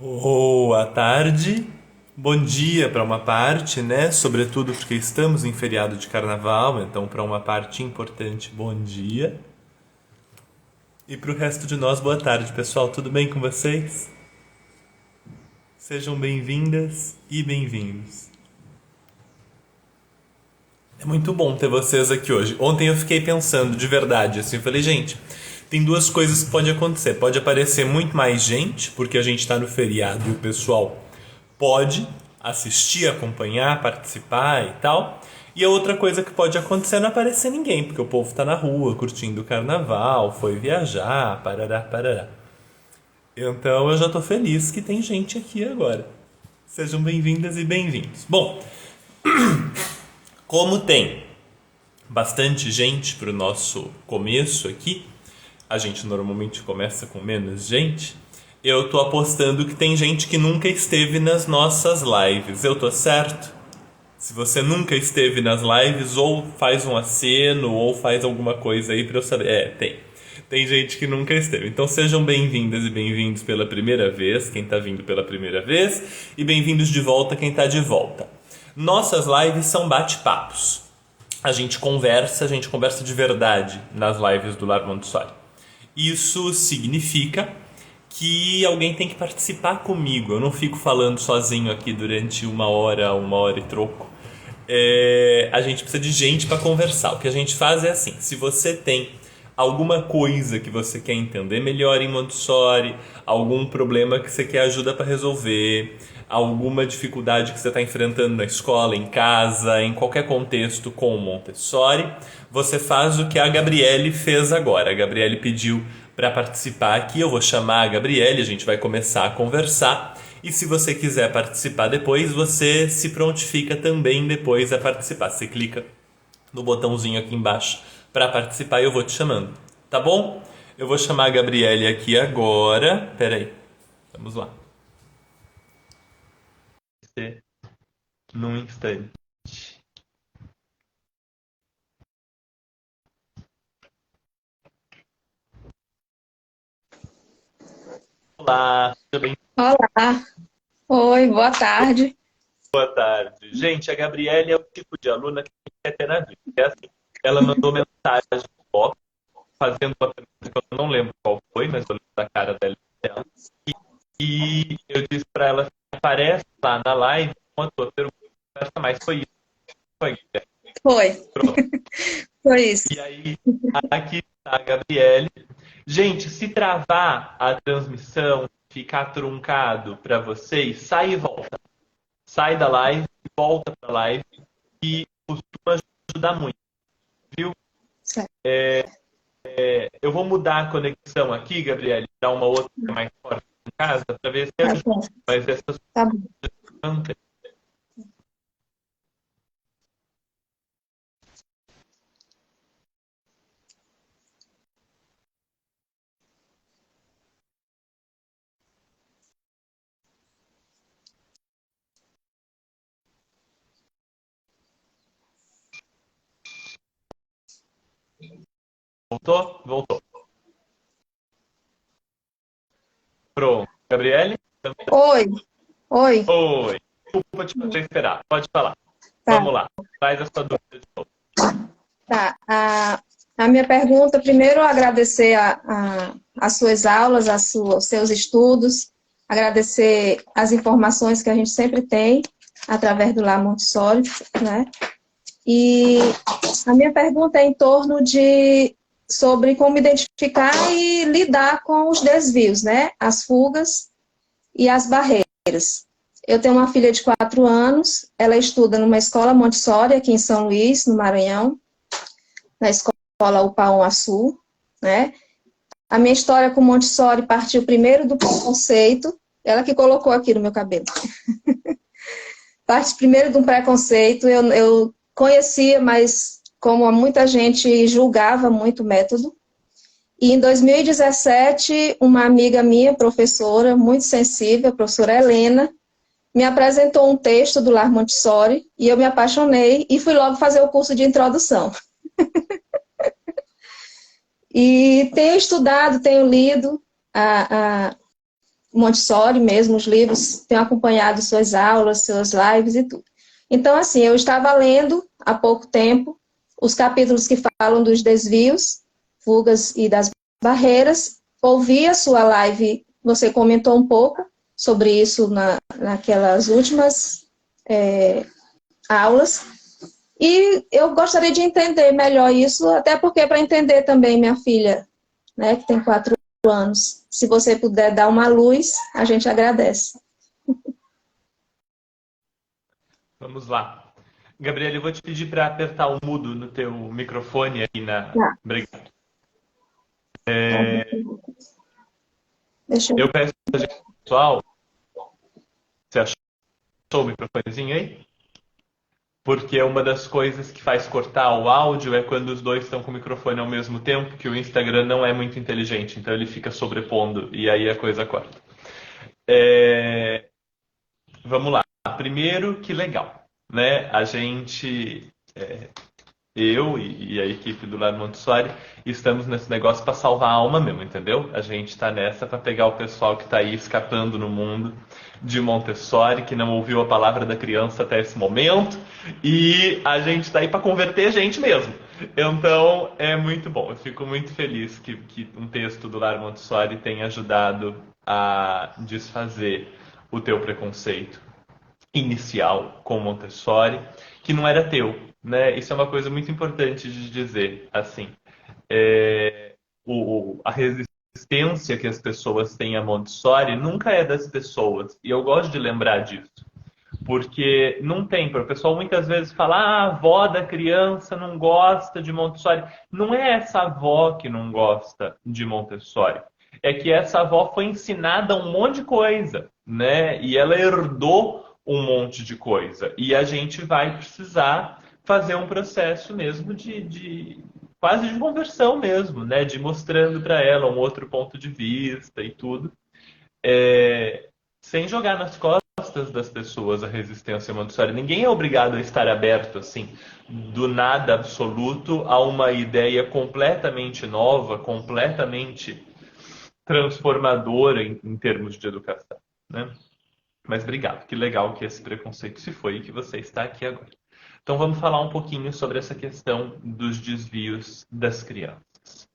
Boa tarde, bom dia para uma parte, né? Sobretudo porque estamos em feriado de carnaval, então para uma parte importante, bom dia. E para o resto de nós, boa tarde, pessoal. Tudo bem com vocês? Sejam bem-vindas e bem-vindos. É muito bom ter vocês aqui hoje. Ontem eu fiquei pensando de verdade, assim, eu falei, gente, tem duas coisas que pode acontecer. Pode aparecer muito mais gente, porque a gente está no feriado e o pessoal pode assistir, acompanhar, participar e tal. E a outra coisa que pode acontecer é não aparecer ninguém, porque o povo tá na rua curtindo o carnaval, foi viajar, parará, parará. Então eu já tô feliz que tem gente aqui agora. Sejam bem-vindas e bem-vindos. Bom, como tem bastante gente para o nosso começo aqui, a gente normalmente começa com menos gente. Eu tô apostando que tem gente que nunca esteve nas nossas lives. Eu tô certo? Se você nunca esteve nas lives, ou faz um aceno, ou faz alguma coisa aí pra eu saber. É, tem. Tem gente que nunca esteve. Então sejam bem-vindas e bem-vindos pela primeira vez, quem tá vindo pela primeira vez, e bem-vindos de volta quem tá de volta. Nossas lives são bate-papos. A gente conversa de verdade nas lives do Lar Montessori. Isso significa que alguém tem que participar comigo. Eu não fico falando sozinho aqui durante uma hora e troco. A gente precisa de gente para conversar. O que a gente faz é assim: se você tem alguma coisa que você quer entender melhor em Montessori, algum problema que você quer ajuda para resolver, alguma dificuldade que você está enfrentando na escola, em casa, em qualquer contexto com o Montessori, você faz o que a Gabriele fez agora. A Gabriele pediu para participar aqui, eu vou chamar a Gabriele, a gente vai começar a conversar. E se você quiser participar depois, você se prontifica também depois a participar. Você clica no botãozinho aqui embaixo para participar e eu vou te chamando. Tá bom? Eu vou chamar a Gabriele aqui agora. Pera aí. Vamos lá. Num instante. Olá, seja bem. Olá, oi, boa tarde. Boa tarde. Gente, a Gabriele é o tipo de aluna que quer ter na vida. É assim, ela mandou mensagem no box, fazendo uma pergunta que eu não lembro qual foi, mas eu lembro da cara dela. E eu disse para ela assim, aparece lá na live com a tua pergunta, mas foi isso. Foi, Foi, pronto. foi isso. E aí, aqui está a Gabriele. Gente, se travar a transmissão, ficar truncado para vocês, sai e volta. Sai da live e volta para a live, que costuma ajudar muito, viu? Certo. Eu vou mudar a conexão aqui, Gabriele, dar uma outra mais forte em casa, para ver se Tá ajuda. bom, Mas essas tá bom. não tem. Voltou? Voltou. Pronto. Gabriele? Oi, oi, Oi. Desculpa te fazer esperar. Pode falar. tá, Vamos lá. Faz a sua dúvida de novo. tá. A minha pergunta, primeiro agradecer as suas aulas, os seus estudos, agradecer as informações que a gente sempre tem através do Lar Montessori, né? E a minha pergunta é em torno sobre como identificar e lidar com os desvios, né? As fugas e as barreiras. Eu tenho uma filha de 4 anos, ela estuda numa escola Montessori aqui em São Luís, no Maranhão, na escola Upauam Açu, né? A minha história com Montessori partiu primeiro do preconceito, ela que colocou aqui no meu cabelo. Parte primeiro de um preconceito, eu conhecia, mas como muita gente julgava muito o método. E em 2017, uma amiga minha, professora, muito sensível, a professora Helena, me apresentou um texto do Lar Montessori e eu me apaixonei e fui logo fazer o curso de introdução. E tenho estudado, tenho lido Montessori mesmo, os livros, tenho acompanhado suas aulas, suas lives e tudo. Então, assim, eu estava lendo há pouco tempo os capítulos que falam dos desvios, fugas e das barreiras. Ouvi a sua live, você comentou um pouco sobre isso naquelas últimas aulas. E eu gostaria de entender melhor isso, até porque para entender também minha filha, né, que tem 4 anos, se você puder dar uma luz, a gente agradece. Vamos lá. Gabriela, eu vou te pedir para apertar o mudo no teu microfone aí na. Tá. Obrigado. Deixa eu... Eu peço a gente, pessoal, você achou o microfonezinho aí? Porque uma das coisas que faz cortar o áudio é quando os dois estão com o microfone ao mesmo tempo, que o Instagram não é muito inteligente, então ele fica sobrepondo e aí a coisa corta. Vamos lá. Primeiro, que legal, né? A gente, eu e a equipe do Lar Montessori, estamos nesse negócio para salvar a alma mesmo, entendeu? A gente está nessa para pegar o pessoal que está aí escapando no mundo de Montessori, que não ouviu a palavra da criança até esse momento, e a gente está aí para converter gente mesmo. Então, é muito bom. Eu fico muito feliz que um texto do Lar Montessori tenha ajudado a desfazer o teu preconceito inicial com Montessori, que não era teu, né? Isso é uma coisa muito importante de dizer, assim. A resistência que as pessoas têm a Montessori nunca é das pessoas, e eu gosto de lembrar disso. Porque não tem, o pessoal muitas vezes fala, a avó da criança não gosta de Montessori. Não é essa avó que não gosta de Montessori. É que essa avó foi ensinada um monte de coisa, né? E ela herdou um monte de coisa. E a gente vai precisar fazer um processo mesmo de quase de conversão mesmo, né? De mostrando para ela um outro ponto de vista e tudo. Sem jogar nas costas das pessoas a resistência Montessori. Ninguém é obrigado a estar aberto assim, do nada absoluto a uma ideia completamente nova, completamente transformadora em termos de educação, né? Mas obrigado, que legal que esse preconceito se foi e que você está aqui agora. Então vamos falar um pouquinho sobre essa questão dos desvios das crianças.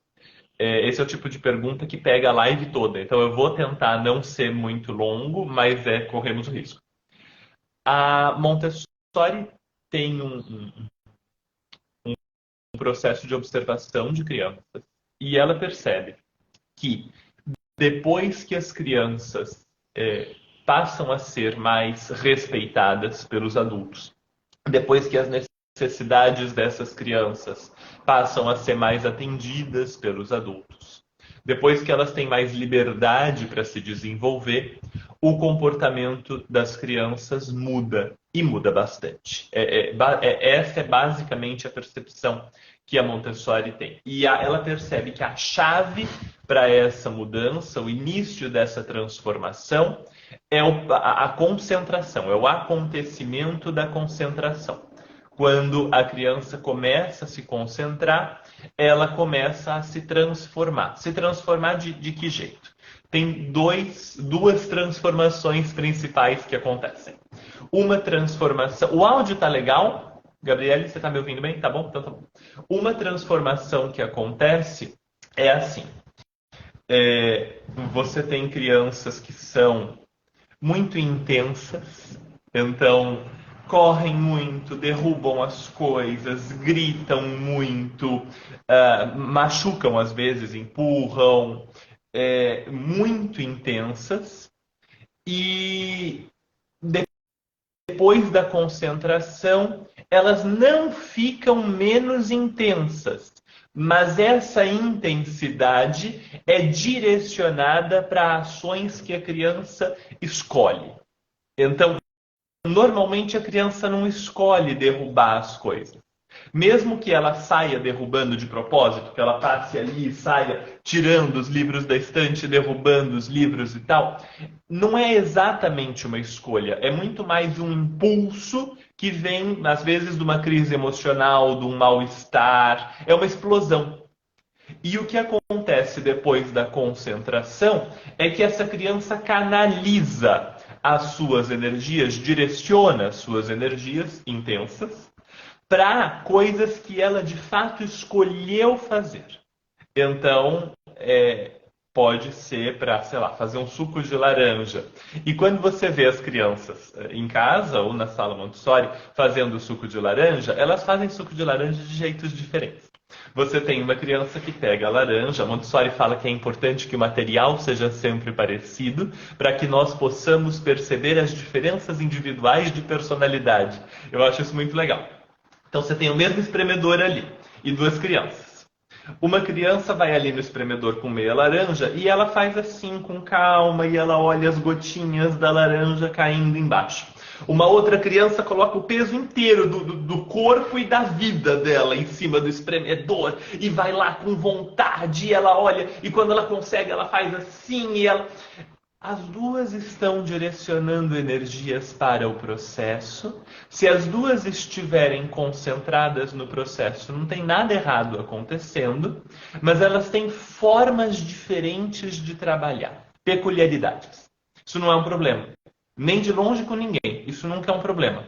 Esse é o tipo de pergunta que pega a live toda, então eu vou tentar não ser muito longo, mas corremos o risco. A Montessori tem um processo de observação de crianças e ela percebe que depois que as crianças passam a ser mais respeitadas pelos adultos, depois que as necessidades dessas crianças passam a ser mais atendidas pelos adultos, depois que elas têm mais liberdade para se desenvolver, o comportamento das crianças muda e muda bastante. Essa é basicamente a percepção que a Montessori tem. E ela percebe que a chave para essa mudança, o início dessa transformação, é a concentração, é o acontecimento da concentração. Quando a criança começa a se concentrar, ela começa a se transformar. Se transformar de que jeito? Tem duas transformações principais que acontecem. Uma transformação... O áudio tá legal? Gabriele, você tá me ouvindo bem? Tá bom? Então tá bom. Uma transformação que acontece é assim. Você tem crianças que são muito intensas, então correm muito, derrubam as coisas, gritam muito, machucam às vezes, empurram, muito intensas. E depois da concentração, elas não ficam menos intensas, mas essa intensidade é direcionada para ações que a criança escolhe. Então, normalmente a criança não escolhe derrubar as coisas. Mesmo que ela saia derrubando de propósito, que ela passe ali e saia tirando os livros da estante, derrubando os livros e tal, não é exatamente uma escolha. É muito mais um impulso que vem, às vezes, de uma crise emocional, de um mal-estar. É uma explosão. E o que acontece depois da concentração é que essa criança canaliza as suas energias, direciona as suas energias intensas para coisas que ela de fato escolheu fazer. Então, pode ser para, sei lá, fazer um suco de laranja. E quando você vê as crianças em casa ou na sala Montessori fazendo suco de laranja, elas fazem suco de laranja de jeitos diferentes. Você tem uma criança que pega a laranja, a Montessori fala que é importante que o material seja sempre parecido, para que nós possamos perceber as diferenças individuais de personalidade. Eu acho isso muito legal. Então você tem o mesmo espremedor ali e duas crianças. Uma criança vai ali no espremedor com meia laranja e ela faz assim com calma e ela olha as gotinhas da laranja caindo embaixo. Uma outra criança coloca o peso inteiro do corpo e da vida dela em cima do espremedor e vai lá com vontade e ela olha e quando ela consegue ela faz assim e ela... As duas estão direcionando energias para o processo. Se as duas estiverem concentradas no processo, não tem nada errado acontecendo, mas elas têm formas diferentes de trabalhar, peculiaridades. Isso não é um problema. Nem de longe com ninguém. Isso nunca é um problema.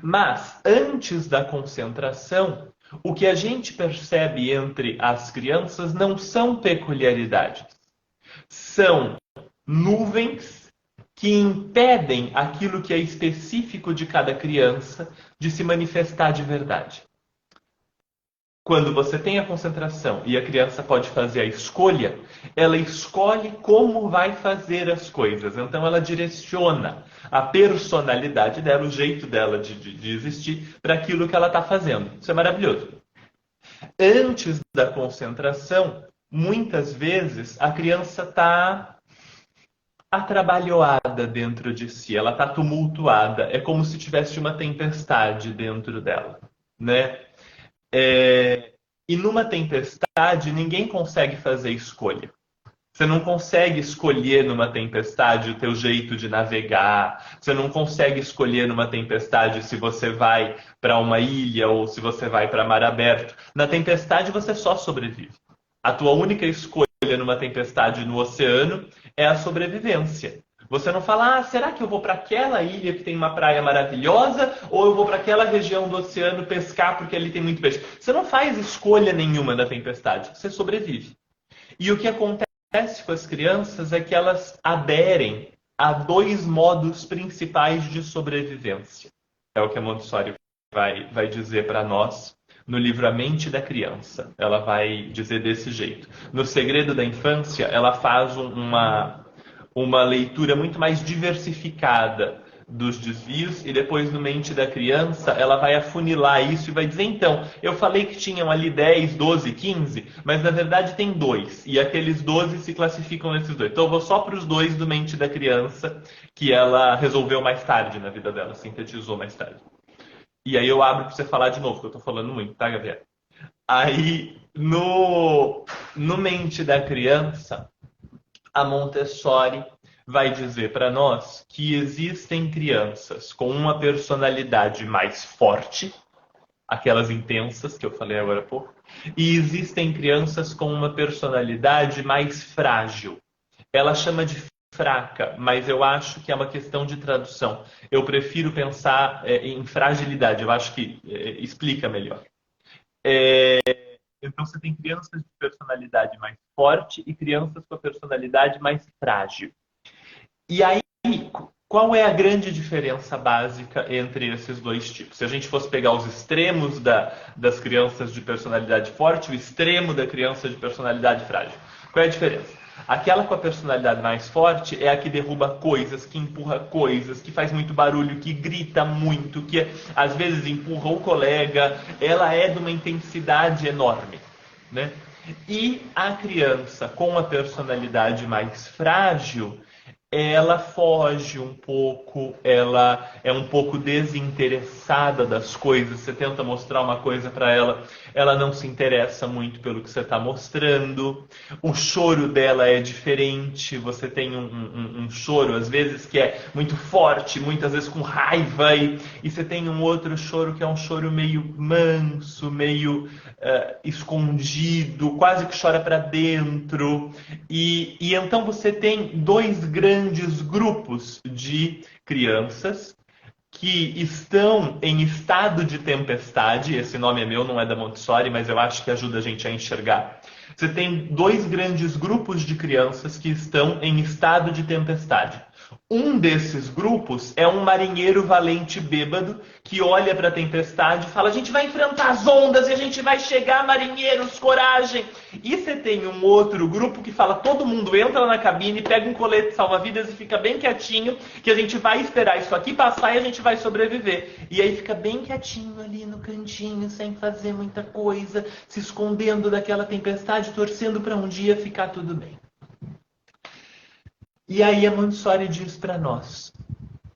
Mas, antes da concentração, o que a gente percebe entre as crianças não são peculiaridades. São nuvens que impedem aquilo que é específico de cada criança de se manifestar de verdade. Quando você tem a concentração e a criança pode fazer a escolha, ela escolhe como vai fazer as coisas. Então ela direciona a personalidade dela, o jeito dela de existir, para aquilo que ela está fazendo. Isso é maravilhoso. Antes da concentração, muitas vezes a criança está atrabalhoada dentro de si, ela está tumultuada. É como se tivesse uma tempestade dentro dela, né? E numa tempestade, ninguém consegue fazer escolha. Você não consegue escolher numa tempestade o teu jeito de navegar. Você não consegue escolher numa tempestade se você vai para uma ilha ou se você vai para mar aberto. Na tempestade, você só sobrevive. A tua única escolha numa tempestade no oceano é a sobrevivência. Você não fala, será que eu vou para aquela ilha que tem uma praia maravilhosa ou eu vou para aquela região do oceano pescar porque ali tem muito peixe? Você não faz escolha nenhuma na tempestade, você sobrevive. E o que acontece com as crianças é que elas aderem a dois modos principais de sobrevivência. É o que a Montessori vai dizer para nós no livro A Mente da Criança. Ela vai dizer desse jeito. No Segredo da Infância, ela faz uma leitura muito mais diversificada dos desvios e depois no Mente da Criança ela vai afunilar isso e vai dizer, então, eu falei que tinham ali 10, 12, 15, mas na verdade tem 2 e aqueles 12 se classificam nesses 2. Então eu vou só para os 2 do Mente da Criança que ela resolveu mais tarde na vida dela, sintetizou mais tarde. E aí eu abro para você falar de novo, que eu estou falando muito, tá, Gabriel? Aí, no Mente da Criança, a Montessori vai dizer para nós que existem crianças com uma personalidade mais forte, aquelas intensas que eu falei agora há pouco, e existem crianças com uma personalidade mais frágil. Ela chama de fraca, mas eu acho que é uma questão de tradução. Eu prefiro pensar em fragilidade, eu acho que explica melhor. Então você tem crianças de personalidade mais forte e crianças com a personalidade mais frágil. E aí, qual é a grande diferença básica entre esses dois tipos? Se a gente fosse pegar os extremos das crianças de personalidade forte, o extremo da criança de personalidade frágil. Qual é a diferença? Aquela com a personalidade mais forte é a que derruba coisas, que empurra coisas, que faz muito barulho, que grita muito, que às vezes empurra o colega. Ela é de uma intensidade enorme, né? E a criança com a personalidade mais frágil, ela foge um pouco, ela é um pouco desinteressada das coisas. Você tenta mostrar uma coisa para ela, ela não se interessa muito pelo que você está mostrando. O choro dela é diferente. Você tem um choro, às vezes, que é muito forte, muitas vezes com raiva, e você tem um outro choro que é um choro meio manso, meio escondido, quase que chora para dentro. E então você tem dois grandes grupos de crianças que estão em estado de tempestade. Esse nome é meu, não é da Montessori, mas eu acho que ajuda a gente a enxergar. Você tem dois grandes grupos de crianças que estão em estado de tempestade. Um desses grupos é um marinheiro valente bêbado que olha para a tempestade e fala: a gente vai enfrentar as ondas e a gente vai chegar, marinheiros, coragem. E você tem um outro grupo que fala: todo mundo entra na cabine, pega um colete salva-vidas e fica bem quietinho, que a gente vai esperar isso aqui passar e a gente vai sobreviver. E aí fica bem quietinho ali no cantinho, sem fazer muita coisa, se escondendo daquela tempestade, torcendo para um dia ficar tudo bem. E aí a Montessori diz para nós: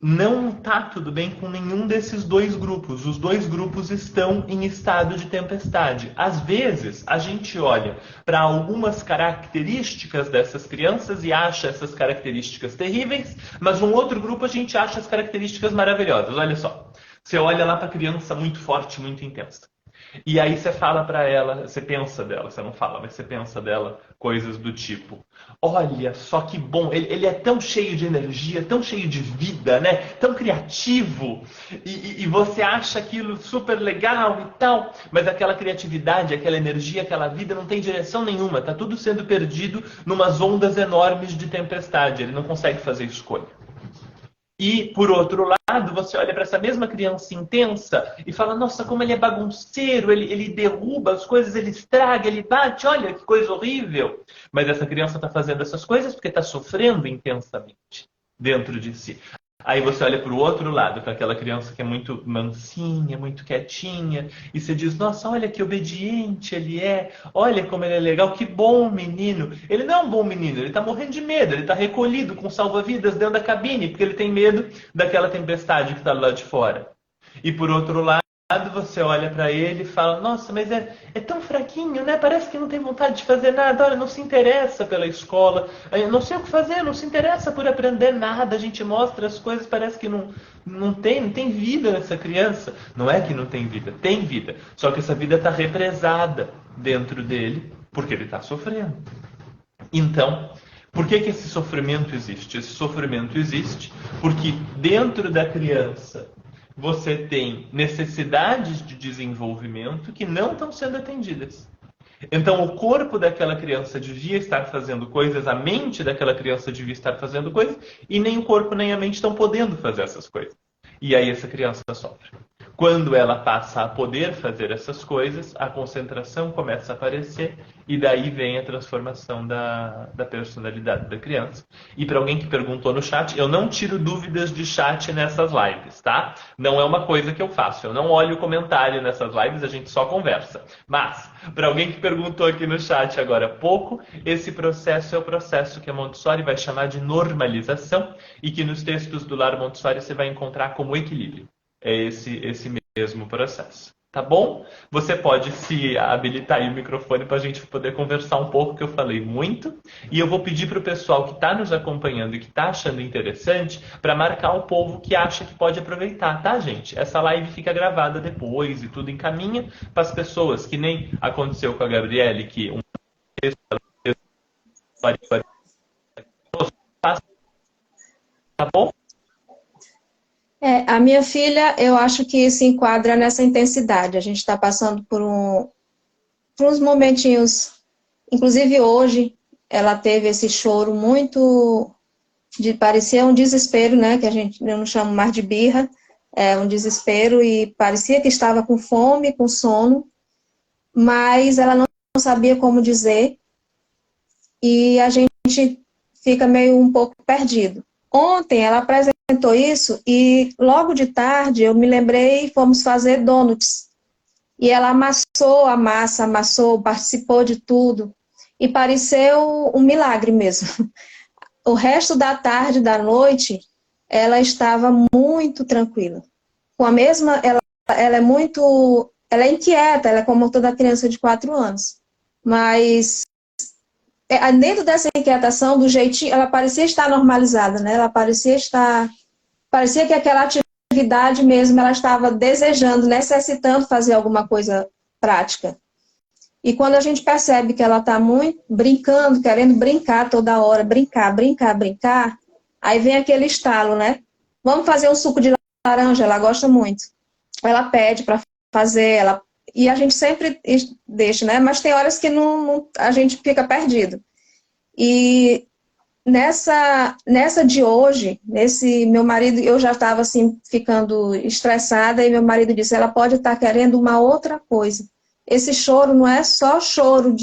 não está tudo bem com nenhum desses dois grupos. Os dois grupos estão em estado de tempestade. Às vezes, a gente olha para algumas características dessas crianças e acha essas características terríveis, mas um outro grupo a gente acha as características maravilhosas. Olha só, você olha lá para a criança muito forte, muito intensa. E aí você fala para ela, você pensa dela, você não fala, mas você pensa dela coisas do tipo: olha só que bom, ele é tão cheio de energia, tão cheio de vida, né? Tão criativo. E você acha aquilo super legal e tal, mas aquela criatividade, aquela energia, aquela vida não tem direção nenhuma. Tá tudo sendo perdido numas ondas enormes de tempestade. Ele não consegue fazer escolha. E, por outro lado, você olha para essa mesma criança intensa e fala: nossa, como ele é bagunceiro, ele derruba as coisas, ele estraga, ele bate, olha que coisa horrível. Mas essa criança está fazendo essas coisas porque está sofrendo intensamente dentro de si. Aí você olha para o outro lado, para aquela criança que é muito mansinha, muito quietinha, e você diz: nossa, olha que obediente ele é, olha como ele é legal, que bom menino. Ele não é um bom menino, ele está morrendo de medo, ele está recolhido com salva-vidas dentro da cabine, porque ele tem medo daquela tempestade que está lá de fora. E por outro lado, você olha para ele e fala: nossa, mas é tão fraquinho, né? Parece que não tem vontade de fazer nada. Olha, não se interessa pela escola, não sei o que fazer, não se interessa por aprender nada. A gente mostra as coisas, parece que não tem vida nessa criança. Não é que não tem vida, tem vida. Só que essa vida está represada dentro dele porque ele está sofrendo. Então, por que esse sofrimento existe? Esse sofrimento existe porque dentro da criança você tem necessidades de desenvolvimento que não estão sendo atendidas. Então, o corpo daquela criança devia estar fazendo coisas, a mente daquela criança devia estar fazendo coisas, e nem o corpo nem a mente estão podendo fazer essas coisas. E aí essa criança sofre. Quando ela passa a poder fazer essas coisas, a concentração começa a aparecer e daí vem a transformação da personalidade da criança. E para alguém que perguntou no chat, eu não tiro dúvidas de chat nessas lives, tá? Não é uma coisa que eu faço. Eu não olho o comentário nessas lives, a gente só conversa. Mas, para alguém que perguntou aqui no chat agora há pouco, esse processo é o processo que a Montessori vai chamar de normalização e que nos textos do Lar Montessori você vai encontrar como equilíbrio. É esse mesmo processo. Tá bom? Você pode se habilitar aí o microfone para a gente poder conversar um pouco, que eu falei muito. E eu vou pedir para o pessoal que está nos acompanhando e que está achando interessante para marcar o povo que acha que pode aproveitar, tá, gente? Essa live fica gravada depois e tudo encaminha para as pessoas, que nem aconteceu com a Gabriele, que um texto tá bom? A minha filha, eu acho que se enquadra nessa intensidade. A gente está passando por uns momentinhos, inclusive hoje, ela teve esse choro muito, parecia um desespero, né? Que eu não chamo mais de birra, é um desespero, e parecia que estava com fome, com sono, mas ela não sabia como dizer, e a gente fica meio um pouco perdido. Ontem ela apresentou isso e logo de tarde eu me lembrei, fomos fazer donuts. E ela amassou a massa, participou de tudo. E pareceu um milagre mesmo. o resto da tarde, da noite, ela estava muito tranquila. Com a mesma, ela é muito, ela é inquieta, ela é como toda criança de 4 anos. Mas dentro dessa inquietação, do jeitinho, ela parecia estar normalizada, né? Ela parecia que aquela atividade mesmo, ela estava desejando, necessitando fazer alguma coisa prática. E quando a gente percebe que ela está muito brincando, querendo brincar toda hora, brincar, brincar, brincar, aí vem aquele estalo, né? Vamos fazer um suco de laranja, ela gosta muito. Ela pede para fazer, e a gente sempre deixa, né? Mas tem horas que a gente fica perdido. E nessa de hoje, meu marido, eu já estava assim, ficando estressada, e meu marido disse, ela pode estar querendo uma outra coisa. Esse choro não é só choro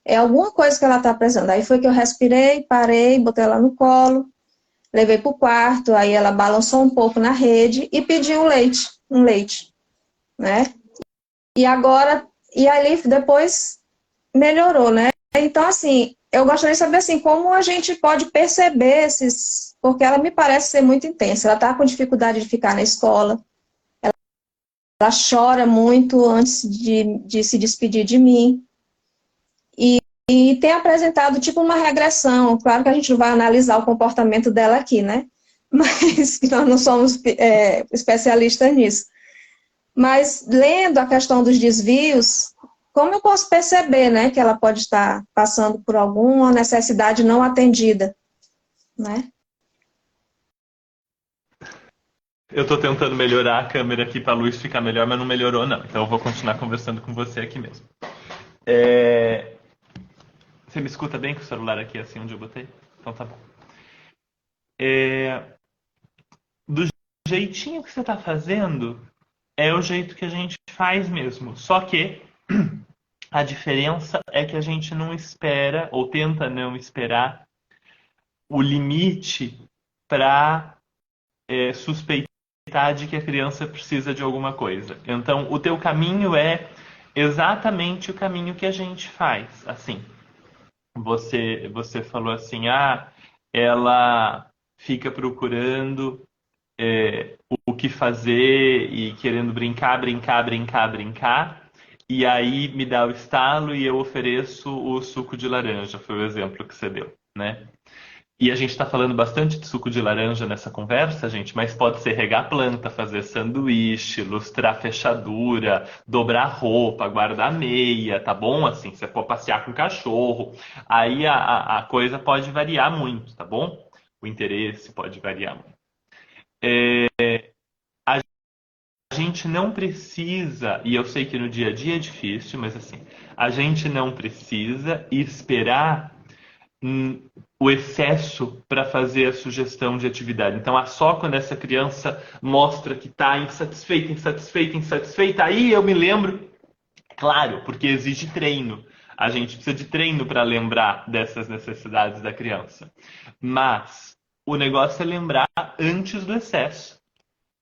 é alguma coisa que ela está precisando. Aí foi que eu respirei, parei, botei ela no colo, levei para o quarto, aí ela balançou um pouco na rede e pediu um leite, né? E ali depois melhorou, né? Então, assim, eu gostaria de saber, assim, como a gente pode perceber porque ela me parece ser muito intensa. Ela está com dificuldade de ficar na escola, ela chora muito antes de se despedir de mim. E tem apresentado tipo uma regressão. Claro que a gente não vai analisar o comportamento dela aqui, né? Mas nós não somos especialistas nisso. Mas lendo a questão dos desvios, como eu posso perceber, né, que ela pode estar passando por alguma necessidade não atendida, né? Eu estou tentando melhorar a câmera aqui para a luz ficar melhor, mas não melhorou não. Então eu vou continuar conversando com você aqui mesmo. Você me escuta bem com o celular aqui, assim, onde eu botei? Então tá bom. Do jeitinho que você está fazendo, é o jeito que a gente faz mesmo. Só que a diferença é que a gente não espera, ou tenta não esperar, o limite para suspeitar de que a criança precisa de alguma coisa. Então, o teu caminho é exatamente o caminho que a gente faz. Assim, você falou assim, ela fica procurando o que fazer e querendo brincar, brincar, brincar, brincar, e aí me dá o estalo e eu ofereço o suco de laranja, foi o exemplo que você deu, né? E a gente está falando bastante de suco de laranja nessa conversa, gente, mas pode ser regar planta, fazer sanduíche, lustrar fechadura, dobrar roupa, guardar meia, tá bom? Assim, você pode passear com o cachorro. Aí a coisa pode variar muito, tá bom? O interesse pode variar muito. A gente não precisa, e eu sei que no dia a dia é difícil, mas assim, a gente não precisa esperar o excesso para fazer a sugestão de atividade. Então, só quando essa criança mostra que está insatisfeita, insatisfeita, insatisfeita, aí eu me lembro, claro, porque exige treino. A gente precisa de treino para lembrar dessas necessidades da criança. Mas o negócio é lembrar antes do excesso.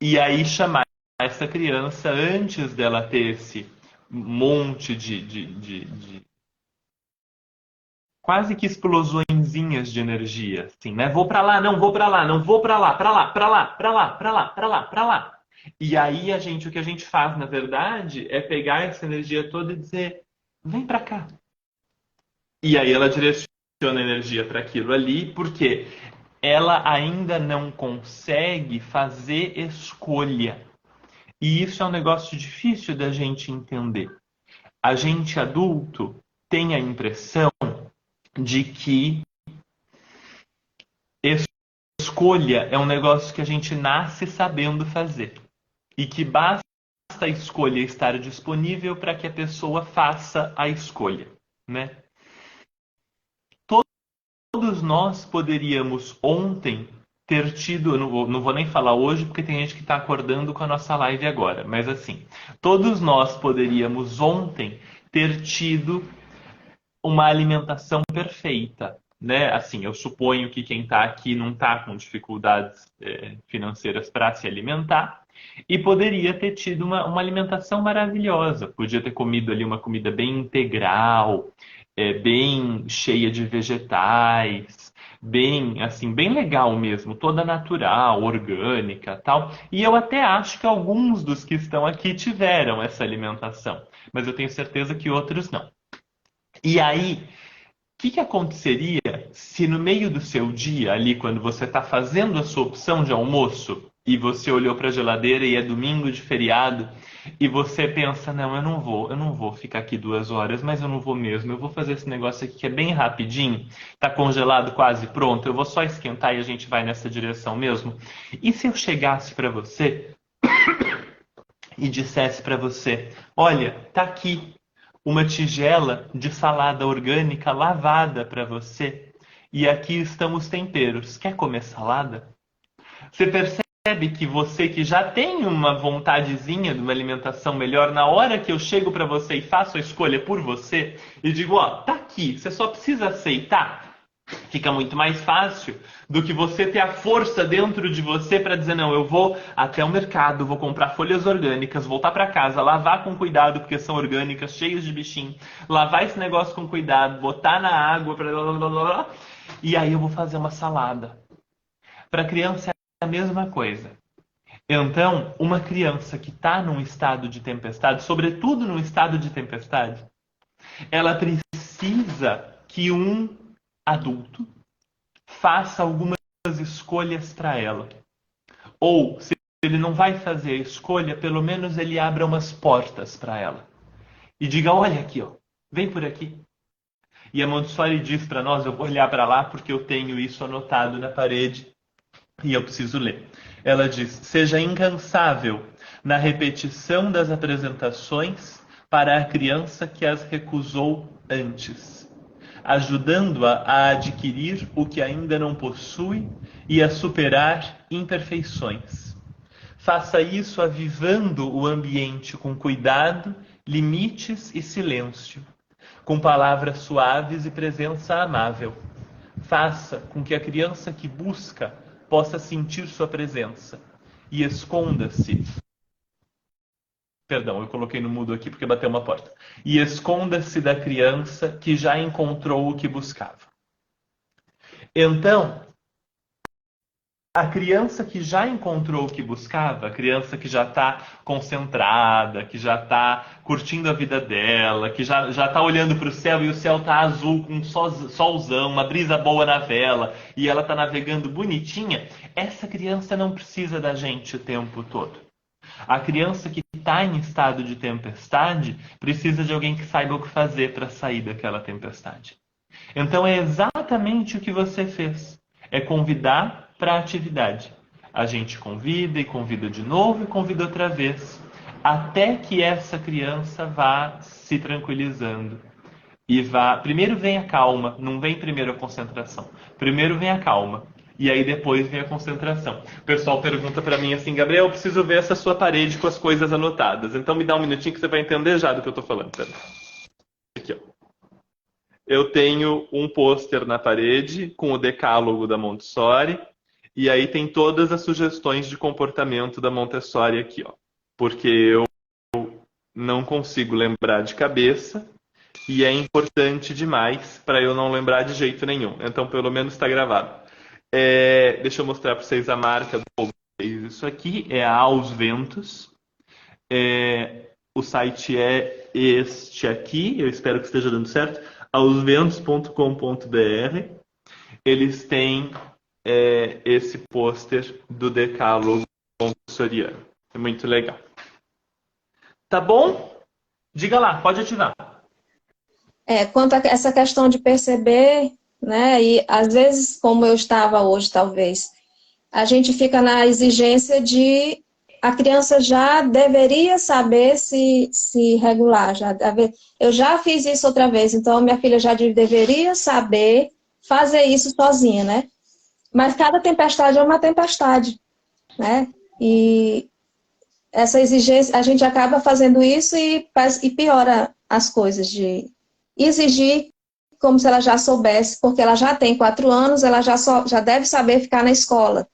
E aí chamar essa criança antes dela ter esse monte de quase que explosõezinhas de energia, assim, né? Vou para lá, não vou para lá, não vou para lá, para lá, para lá, para lá, para lá, para lá, para lá. E aí o que a gente faz, na verdade, é pegar essa energia toda e dizer, vem para cá. E aí ela direciona a energia para aquilo ali, porque ela ainda não consegue fazer escolha. E isso é um negócio difícil da gente entender. A gente adulto tem a impressão de que escolha é um negócio que a gente nasce sabendo fazer. E que basta a escolha estar disponível para que a pessoa faça a escolha, né? Todos nós poderíamos ontem ter tido, eu não vou nem falar hoje porque tem gente que está acordando com a nossa live agora, mas assim, todos nós poderíamos ontem ter tido uma alimentação perfeita, né? Assim, eu suponho que quem está aqui não está com dificuldades financeiras para se alimentar e poderia ter tido uma alimentação maravilhosa. Podia ter comido ali uma comida bem integral, bem cheia de vegetais, bem, assim, bem legal mesmo, toda natural, orgânica, tal. E eu até acho que alguns dos que estão aqui tiveram essa alimentação, mas eu tenho certeza que outros não. E aí, que aconteceria se no meio do seu dia, ali, quando você está fazendo a sua opção de almoço, e você olhou para a geladeira e é domingo de feriado, e você pensa, não, eu não vou ficar aqui 2 horas, mas eu não vou mesmo, eu vou fazer esse negócio aqui que é bem rapidinho, tá congelado, quase pronto, eu vou só esquentar e a gente vai nessa direção mesmo. E se eu chegasse para você e dissesse para você, olha, tá aqui uma tigela de salada orgânica lavada para você. E aqui estão os temperos. Quer comer salada? Você percebe que você que já tem uma vontadezinha de uma alimentação melhor, na hora que eu chego para você e faço a escolha por você e digo, ó, tá aqui, você só precisa aceitar. Fica muito mais fácil do que você ter a força dentro de você para dizer, não, eu vou até o mercado, vou comprar folhas orgânicas, voltar para casa, lavar com cuidado, porque são orgânicas, cheias de bichinho, lavar esse negócio com cuidado, botar na água, e aí eu vou fazer uma salada. Para a criança é a mesma coisa. Então, uma criança que está num estado de tempestade, sobretudo num estado de tempestade, ela precisa que um adulto faça algumas escolhas para ela. Ou, se ele não vai fazer a escolha, pelo menos ele abra umas portas para ela. E diga, olha aqui, ó, vem por aqui. E a Montessori diz para nós, eu vou olhar para lá porque eu tenho isso anotado na parede e eu preciso ler. Ela diz, seja incansável na repetição das apresentações para a criança que as recusou antes, ajudando-a a adquirir o que ainda não possui e a superar imperfeições. Faça isso avivando o ambiente com cuidado, limites e silêncio, com palavras suaves e presença amável. Faça com que a criança que busca possa sentir sua presença e esconda-se. Perdão, eu coloquei no mudo aqui porque bateu uma porta. E esconda-se da criança que já encontrou o que buscava. Então, a criança que já encontrou o que buscava, a criança que já está concentrada, que já está curtindo a vida dela, que já está olhando para o céu e o céu está azul com um solzão, uma brisa boa na vela e ela está navegando bonitinha, essa criança não precisa da gente o tempo todo. A criança que está em estado de tempestade precisa de alguém que saiba o que fazer para sair daquela tempestade. Então é exatamente o que você fez. É convidar para a atividade. A gente convida e convida de novo e convida outra vez. Até que essa criança vá se tranquilizando. E vá... Primeiro vem a calma, não vem primeiro a concentração. Primeiro vem a calma. E aí depois vem a concentração. O pessoal pergunta para mim assim, Gabriel, eu preciso ver essa sua parede com as coisas anotadas. Então me dá um minutinho que você vai entender já do que eu estou falando. Aqui, ó. Eu tenho um pôster na parede com o decálogo da Montessori. E aí tem todas as sugestões de comportamento da Montessori aqui, ó. Porque eu não consigo lembrar de cabeça. E é importante demais para eu não lembrar de jeito nenhum. Então pelo menos está gravado. Deixa eu mostrar para vocês a marca do povo. Isso aqui é a Aos Ventos. O site é este aqui. Eu espero que esteja dando certo. aosventos.com.br. Eles têm esse pôster do decálogo montessoriano. É muito legal. Tá bom? Diga lá, pode ativar. Quanto a essa questão de perceber, né, e às vezes, como eu estava hoje, talvez, a gente fica na exigência de a criança já deveria saber se regular. Eu já fiz isso outra vez, então minha filha já deveria saber fazer isso sozinha, né? Mas cada tempestade é uma tempestade, né? E essa exigência, a gente acaba fazendo isso e piora as coisas, de exigir como se ela já soubesse, porque ela já tem 4 anos, ela já deve saber ficar na escola,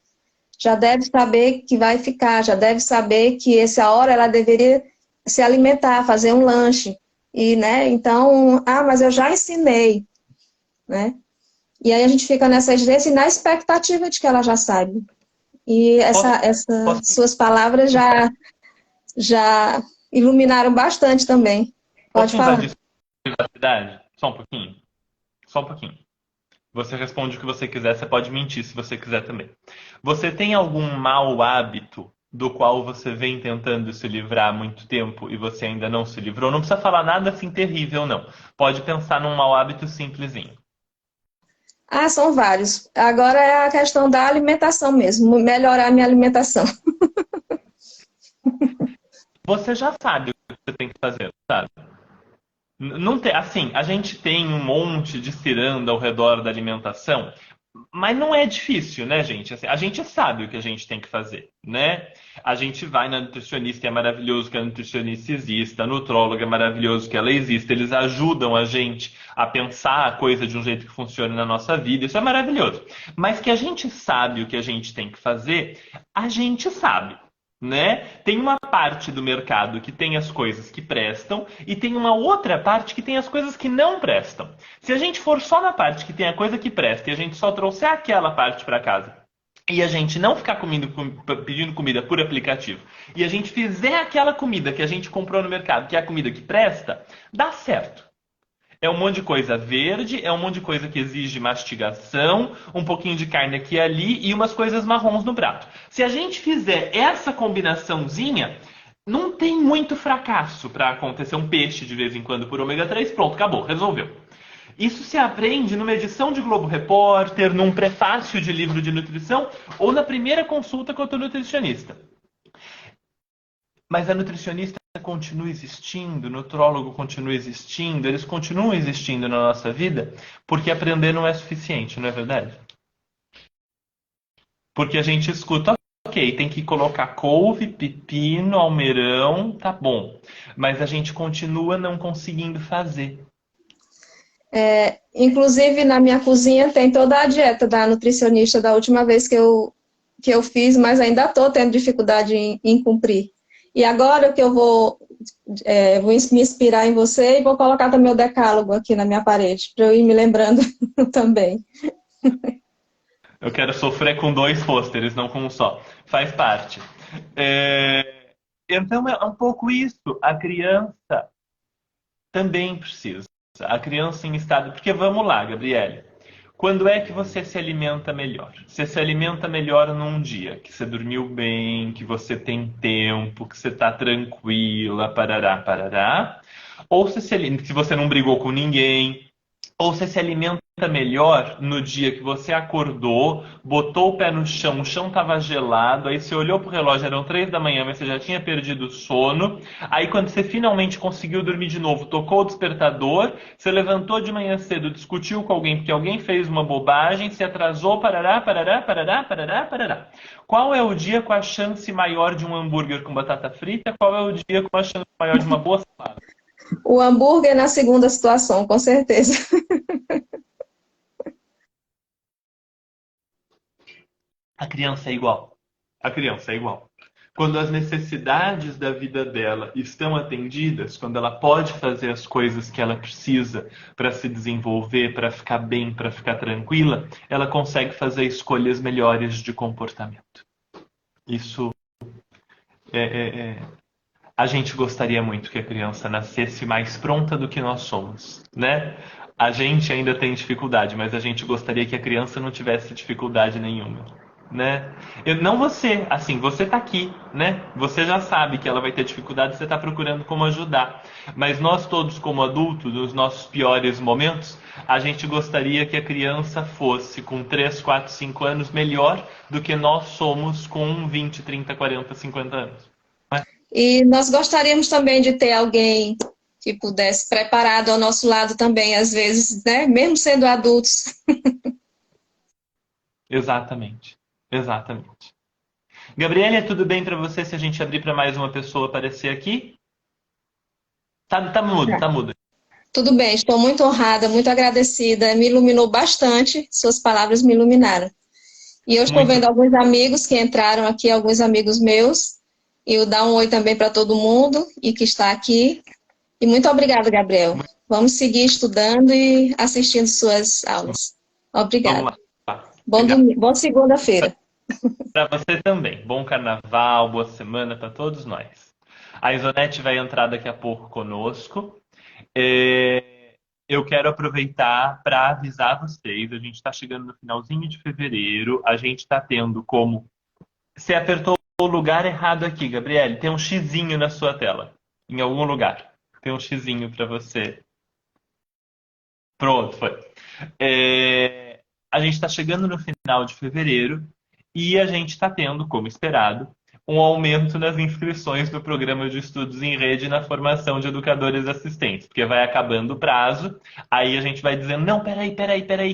já deve saber que vai ficar, já deve saber que essa hora ela deveria se alimentar, fazer um lanche. E, né, então, mas eu já ensinei, né? E aí a gente fica nessa exigência e na expectativa de que ela já saiba. E essas suas palavras já iluminaram bastante também. Pode Posso falar. invadir sua privacidade? Só um pouquinho? Só um pouquinho. Você responde o que você quiser, você pode mentir se você quiser também. Você tem algum mau hábito do qual você vem tentando se livrar há muito tempo e você ainda não se livrou? Não precisa falar nada assim terrível, não. Pode pensar num mau hábito simplesinho. Ah, são vários. Agora é a questão da alimentação mesmo, melhorar a minha alimentação. Você já sabe o que você tem que fazer, sabe? Não tem, assim, a gente tem um monte de ciranda ao redor da alimentação, mas não é difícil, né, gente? Assim, a gente sabe o que a gente tem que fazer, né? A gente vai na nutricionista, é maravilhoso que a nutricionista exista, a nutróloga é maravilhoso que ela exista, eles ajudam a gente a pensar a coisa de um jeito que funcione na nossa vida, isso é maravilhoso. Mas que a gente sabe o que a gente tem que fazer, a gente sabe. Né? Tem uma parte do mercado que tem as coisas que prestam e tem uma outra parte que tem as coisas que não prestam. Se a gente for só na parte que tem a coisa que presta e a gente só trouxer aquela parte para casa e a gente não ficar pedindo comida por aplicativo e a gente fizer aquela comida que a gente comprou no mercado, que é a comida que presta, dá certo. É um monte de coisa verde, é um monte de coisa que exige mastigação, um pouquinho de carne aqui e ali e umas coisas marrons no prato. Se a gente fizer essa combinaçãozinha, não tem muito fracasso para acontecer um peixe de vez em quando por ômega 3, pronto, acabou, resolveu. Isso se aprende numa edição de Globo Repórter, num prefácio de livro de nutrição ou na primeira consulta com o nutricionista. Mas a nutricionista continua existindo, o nutrólogo continua existindo, eles continuam existindo na nossa vida porque aprender não é suficiente, não é verdade? Porque a gente escuta, ok, tem que colocar couve, pepino, almeirão, tá bom. Mas a gente continua não conseguindo fazer. Inclusive, na minha cozinha tem toda a dieta da nutricionista da última vez que eu fiz, mas ainda estou tendo dificuldade em cumprir. E agora que eu vou me inspirar em você e vou colocar também o decálogo aqui na minha parede, para eu ir me lembrando também. Eu quero sofrer com 2 pôsteres, não com um só. Faz parte. Então é um pouco isso. A criança também precisa. A criança em estado... Porque vamos lá, Gabriele. Quando é que você se alimenta melhor? Você se alimenta melhor num dia que você dormiu bem, que você tem tempo, que você está tranquila, parará, parará. Ou se você não brigou com ninguém. Ou você se alimenta melhor no dia que você acordou, botou o pé no chão, o chão estava gelado, aí você olhou pro relógio, eram 3 da manhã, mas você já tinha perdido o sono. Aí quando você finalmente conseguiu dormir de novo, tocou o despertador, você levantou de manhã cedo, discutiu com alguém porque alguém fez uma bobagem, se atrasou, parará, parará, parará, parará, parará. Qual é o dia com a chance maior de um hambúrguer com batata frita? Qual é o dia com a chance maior de uma boa salada? O hambúrguer na segunda situação, com certeza. A criança é igual. A criança é igual. Quando as necessidades da vida dela estão atendidas, quando ela pode fazer as coisas que ela precisa para se desenvolver, para ficar bem, para ficar tranquila, ela consegue fazer escolhas melhores de comportamento. Isso a gente gostaria muito que a criança nascesse mais pronta do que nós somos, né? A gente ainda tem dificuldade, mas a gente gostaria que a criança não tivesse dificuldade nenhuma, né? Não você, assim, você tá aqui, né? Você já sabe que ela vai ter dificuldade, você tá procurando como ajudar. Mas nós todos, como adultos, nos nossos piores momentos, a gente gostaria que a criança fosse com 3, 4, 5 anos melhor do que nós somos com 20, 30, 40, 50 anos. E nós gostaríamos também de ter alguém que pudesse preparado ao nosso lado também, às vezes, né? Mesmo sendo adultos. Exatamente. Exatamente. Gabriele, tudo bem para você se a gente abrir para mais uma pessoa aparecer aqui? Tá mudo, tá mudo. Tudo bem, estou muito honrada, muito agradecida. Me iluminou bastante, suas palavras me iluminaram. E eu estou vendo alguns amigos que entraram aqui, alguns amigos meus. E eu dar um oi também para todo mundo e que está aqui. E muito obrigada, Gabriel. Vamos seguir estudando e assistindo suas aulas. Vamos Obrigada. lá. Bom Legal. domingo, bom segunda-feira. Para você também. Bom carnaval, boa semana para todos nós. A Isonete vai entrar daqui a pouco conosco. Eu quero aproveitar para avisar vocês. A gente está chegando no finalzinho de fevereiro. A gente está tendo como. Você apertou o lugar errado aqui, Gabriele. Tem um xizinho na sua tela. Em algum lugar. Tem um xizinho para você. Pronto, foi. A gente está chegando no final de fevereiro e a gente está tendo, como esperado, um aumento nas inscrições do programa de estudos em rede na formação de educadores assistentes, porque vai acabando o prazo, aí a gente vai dizendo, não, peraí,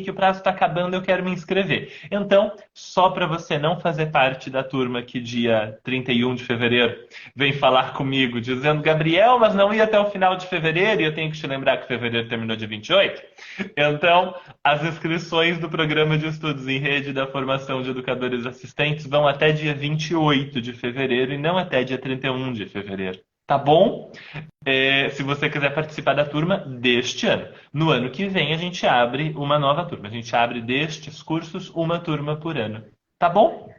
que o prazo está acabando, eu quero me inscrever. Então, só para você não fazer parte da turma que dia 31 de fevereiro vem falar comigo dizendo, Gabriel, mas não ia até o final de fevereiro, e eu tenho que te lembrar que fevereiro terminou dia 28. Então, as inscrições do programa de estudos em rede da formação de educadores assistentes vão até dia 28 de fevereiro e não até dia 31 de fevereiro. Tá bom? Se você quiser participar da turma deste ano. No ano que vem a gente abre uma nova turma. A gente abre destes cursos uma turma por ano. Tá bom?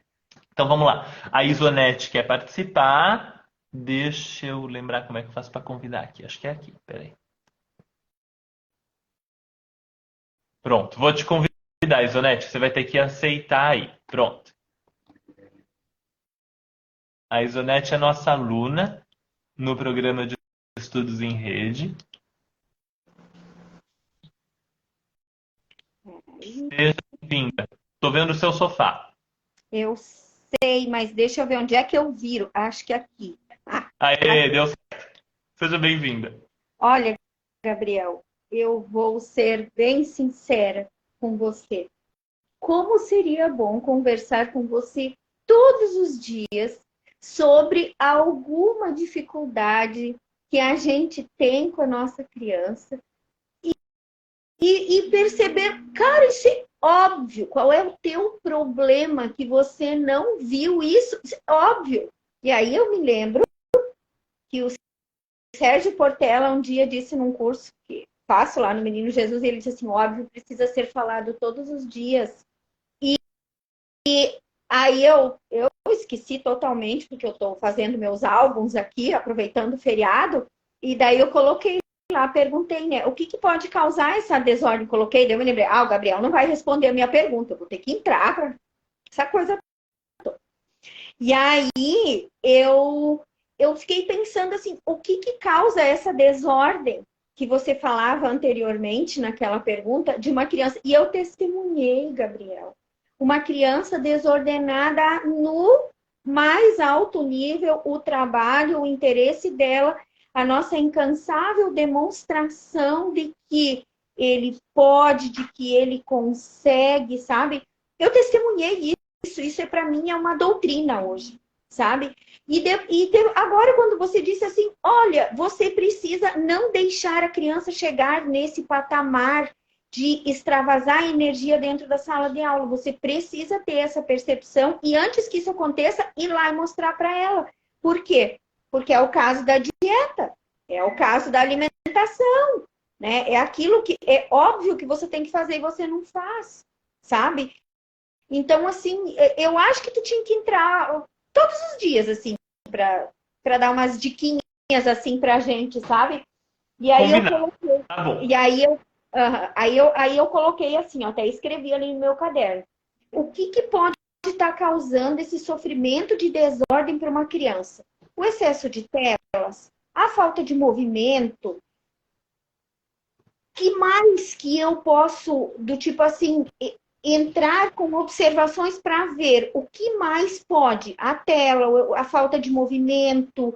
Então vamos lá. A Isonete quer participar. Deixa eu lembrar como é que eu faço para convidar aqui. Acho que é aqui. Peraí. Pronto, vou te convidar, Isonete. Você vai ter que aceitar aí. Pronto. A Isonete é nossa aluna no programa de estudos em rede. Seja bem-vinda. Estou vendo o seu sofá. Eu sei, mas deixa eu ver onde é que eu viro. Acho que é aqui. Aê, deu certo. Seja bem-vinda. Olha, Gabriel, eu vou ser bem sincera com você. Como seria bom conversar com você todos os dias sobre alguma dificuldade que a gente tem com a nossa criança e perceber, cara, isso é óbvio. Qual é o teu problema que você não viu isso? Isso é óbvio. E aí eu me lembro que o Sérgio Portela um dia disse num curso que faço lá no Menino Jesus, ele disse assim, óbvio, precisa ser falado todos os dias. E aí eu esqueci totalmente, porque eu estou fazendo meus álbuns aqui, aproveitando o feriado, e daí eu coloquei lá, perguntei, né, o que pode causar essa desordem? Coloquei, daí eu me lembrei, o Gabriel não vai responder a minha pergunta, eu vou ter que entrar para essa coisa toda. E aí eu fiquei pensando assim, o que causa essa desordem que você falava anteriormente naquela pergunta de uma criança? E eu testemunhei, Gabriel, uma criança desordenada no mais alto nível, o trabalho, o interesse dela, a nossa incansável demonstração de que ele pode, de que ele consegue, sabe? Eu testemunhei isso é para mim é uma doutrina hoje, sabe? Agora, quando você disse assim, olha, você precisa não deixar a criança chegar nesse patamar de extravasar energia dentro da sala de aula. Você precisa ter essa percepção e antes que isso aconteça, ir lá e mostrar para ela. Por quê? Porque é o caso da dieta, é o caso da alimentação, né? É aquilo que é óbvio que você tem que fazer e você não faz, sabe? Então, assim, eu acho que tu tinha que entrar todos os dias, assim, para dar umas diquinhas, assim, pra gente, sabe? E aí Combinado. eu coloquei. Tá bom. E aí eu coloquei assim, ó, até escrevi ali no meu caderno. O que pode estar causando esse sofrimento de desordem para uma criança? O excesso de telas, a falta de movimento. Que mais que eu posso, do tipo assim, entrar com observações para ver o que mais pode? A tela, a falta de movimento,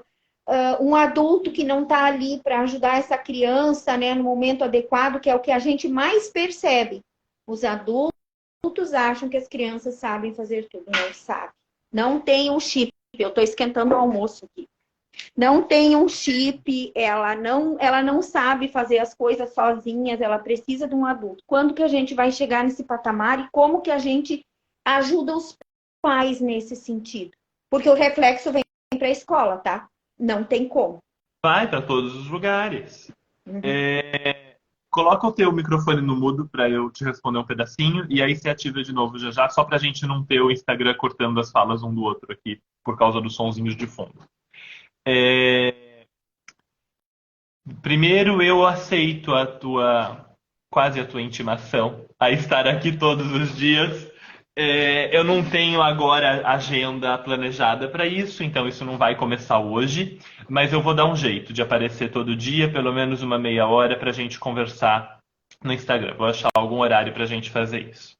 um adulto que não está ali para ajudar essa criança, né, no momento adequado, que é o que a gente mais percebe. Os adultos acham que as crianças sabem fazer tudo, não sabem. Não tem um chip. Eu estou esquentando o almoço aqui. Não tem um chip, ela não sabe fazer as coisas sozinhas, ela precisa de um adulto. Quando que a gente vai chegar nesse patamar e como que a gente ajuda os pais nesse sentido? Porque o reflexo vem para a escola, tá? Não tem como. Vai para todos os lugares. Uhum. coloca o teu microfone no mudo para eu te responder um pedacinho e aí você ativa de novo já já, só pra gente não ter o Instagram cortando as falas um do outro aqui por causa dos sonzinhos de fundo. Primeiro, eu aceito quase a tua intimação a estar aqui todos os dias. Eu não tenho agora agenda planejada para isso, então isso não vai começar hoje, mas eu vou dar um jeito de aparecer todo dia, pelo menos uma meia hora, para a gente conversar no Instagram. Vou achar algum horário para a gente fazer isso.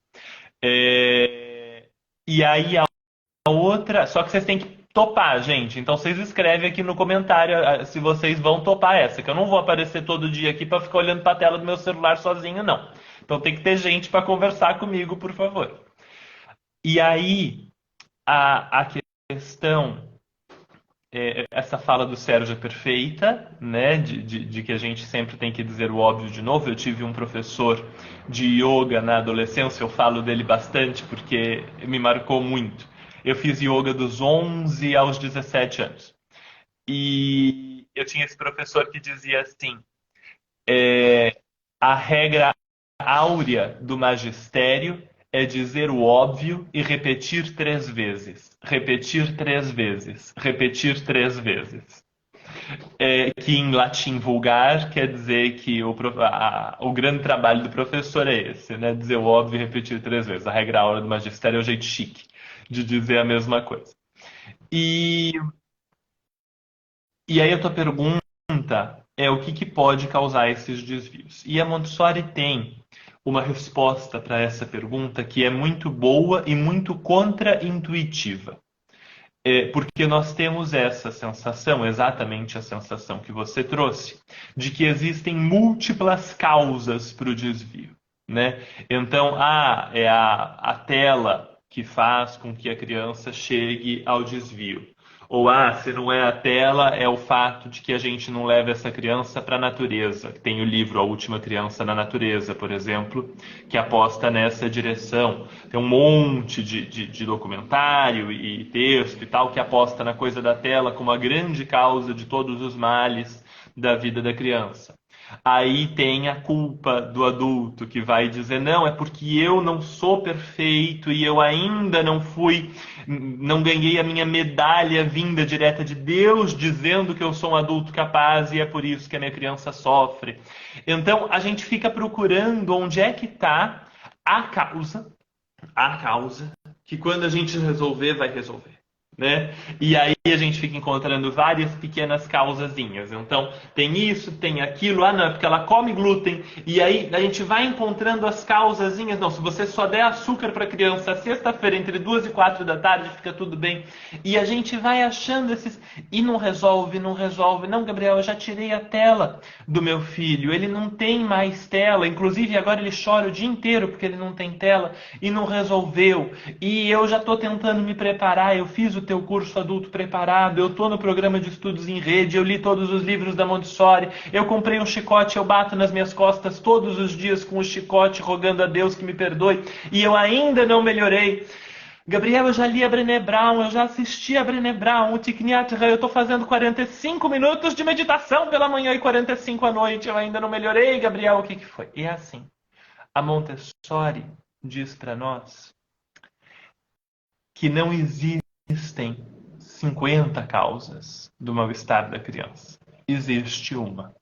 E aí a outra, só que vocês têm que topar, gente. Então vocês escrevem aqui no comentário se vocês vão topar essa, que eu não vou aparecer todo dia aqui para ficar olhando para a tela do meu celular sozinho, não. Então tem que ter gente para conversar comigo, por favor. E aí a questão, essa fala do Sérgio é perfeita, né? De que a gente sempre tem que dizer o óbvio de novo. Eu tive um professor de yoga na adolescência, eu falo dele bastante porque me marcou muito. Eu fiz yoga dos 11 aos 17 anos. E eu tinha esse professor que dizia assim: a regra áurea do magistério é dizer o óbvio e repetir 3 vezes. Repetir 3 vezes. Repetir 3 vezes. Que em latim vulgar quer dizer que o grande trabalho do professor é esse, né? Dizer o óbvio e repetir 3 vezes. A regra áurea do magistério é o jeito chique de dizer a mesma coisa. E aí a tua pergunta é o que pode causar esses desvios. E a Montessori tem uma resposta para essa pergunta que é muito boa e muito contra-intuitiva. Porque nós temos essa sensação, exatamente a sensação que você trouxe, de que existem múltiplas causas para o desvio, né? Então, é a tela que faz com que a criança chegue ao desvio. Ou, se não é a tela, é o fato de que a gente não leva essa criança para a natureza. Tem o livro A Última Criança na Natureza, por exemplo, que aposta nessa direção. Tem um monte de documentário e texto e tal que aposta na coisa da tela como a grande causa de todos os males da vida da criança. Aí tem a culpa do adulto que vai dizer: não, é porque eu não sou perfeito e eu ainda não ganhei a minha medalha vinda direta de Deus dizendo que eu sou um adulto capaz e é por isso que a minha criança sofre. Então a gente fica procurando onde é que está a causa que quando a gente resolver, vai resolver. Né? E aí a gente fica encontrando várias pequenas causazinhas. Então, tem isso, tem aquilo. Não, é porque ela come glúten. E aí a gente vai encontrando as causazinhas. Não, se você só der açúcar para a criança sexta-feira entre 2 e 4 da tarde, fica tudo bem. E a gente vai achando esses... E não resolve. Não, Gabriel, eu já tirei a tela do meu filho. Ele não tem mais tela. Inclusive, agora ele chora o dia inteiro porque ele não tem tela. E não resolveu. E eu já estou tentando me preparar. Eu fiz o teu curso adulto preparado, eu estou no programa de estudos em rede, eu li todos os livros da Montessori, eu comprei um chicote, eu bato nas minhas costas todos os dias com o chicote, rogando a Deus que me perdoe, e eu ainda não melhorei. Gabriel, eu já li a Brené Brown, eu já assisti a Brené Brown, o Thich Nhat Hanh, eu estou fazendo 45 minutos de meditação pela manhã e 45 à noite, eu ainda não melhorei, Gabriel, o que foi? E é assim, a Montessori diz para nós que não existem 50 causas do mal-estar da criança. Existe uma.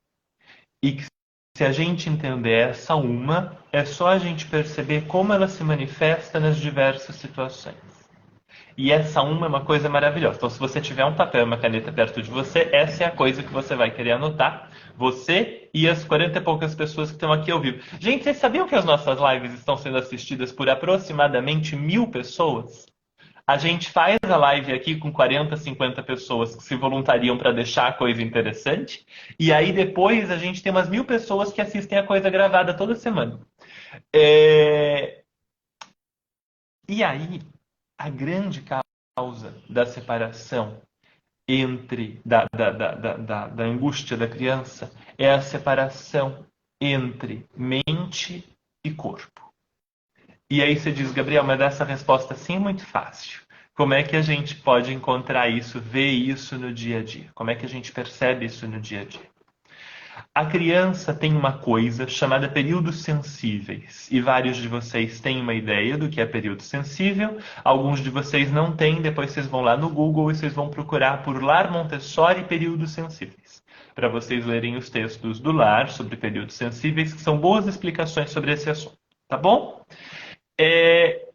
E que se a gente entender essa uma, é só a gente perceber como ela se manifesta nas diversas situações. E essa uma é uma coisa maravilhosa. Então, se você tiver um papel e uma caneta perto de você, essa é a coisa que você vai querer anotar. Você e as 40 e poucas pessoas que estão aqui ao vivo. Gente, vocês sabiam que as nossas lives estão sendo assistidas por aproximadamente 1000 pessoas? A gente faz a live aqui com 40, 50 pessoas que se voluntariam para deixar a coisa interessante. E aí depois a gente tem umas 1000 pessoas que assistem a coisa gravada toda semana. E aí, a grande causa da separação da angústia da criança é a separação entre mente e corpo. E aí você diz: Gabriel, mas essa resposta sim é muito fácil. Como é que a gente pode encontrar isso, ver isso no dia a dia? Como é que a gente percebe isso no dia a dia? A criança tem uma coisa chamada períodos sensíveis. E vários de vocês têm uma ideia do que é período sensível. Alguns de vocês não têm. Depois vocês vão lá no Google e vocês vão procurar por Lar Montessori períodos sensíveis. Para vocês lerem os textos do Lar sobre períodos sensíveis, que são boas explicações sobre esse assunto. Tá bom?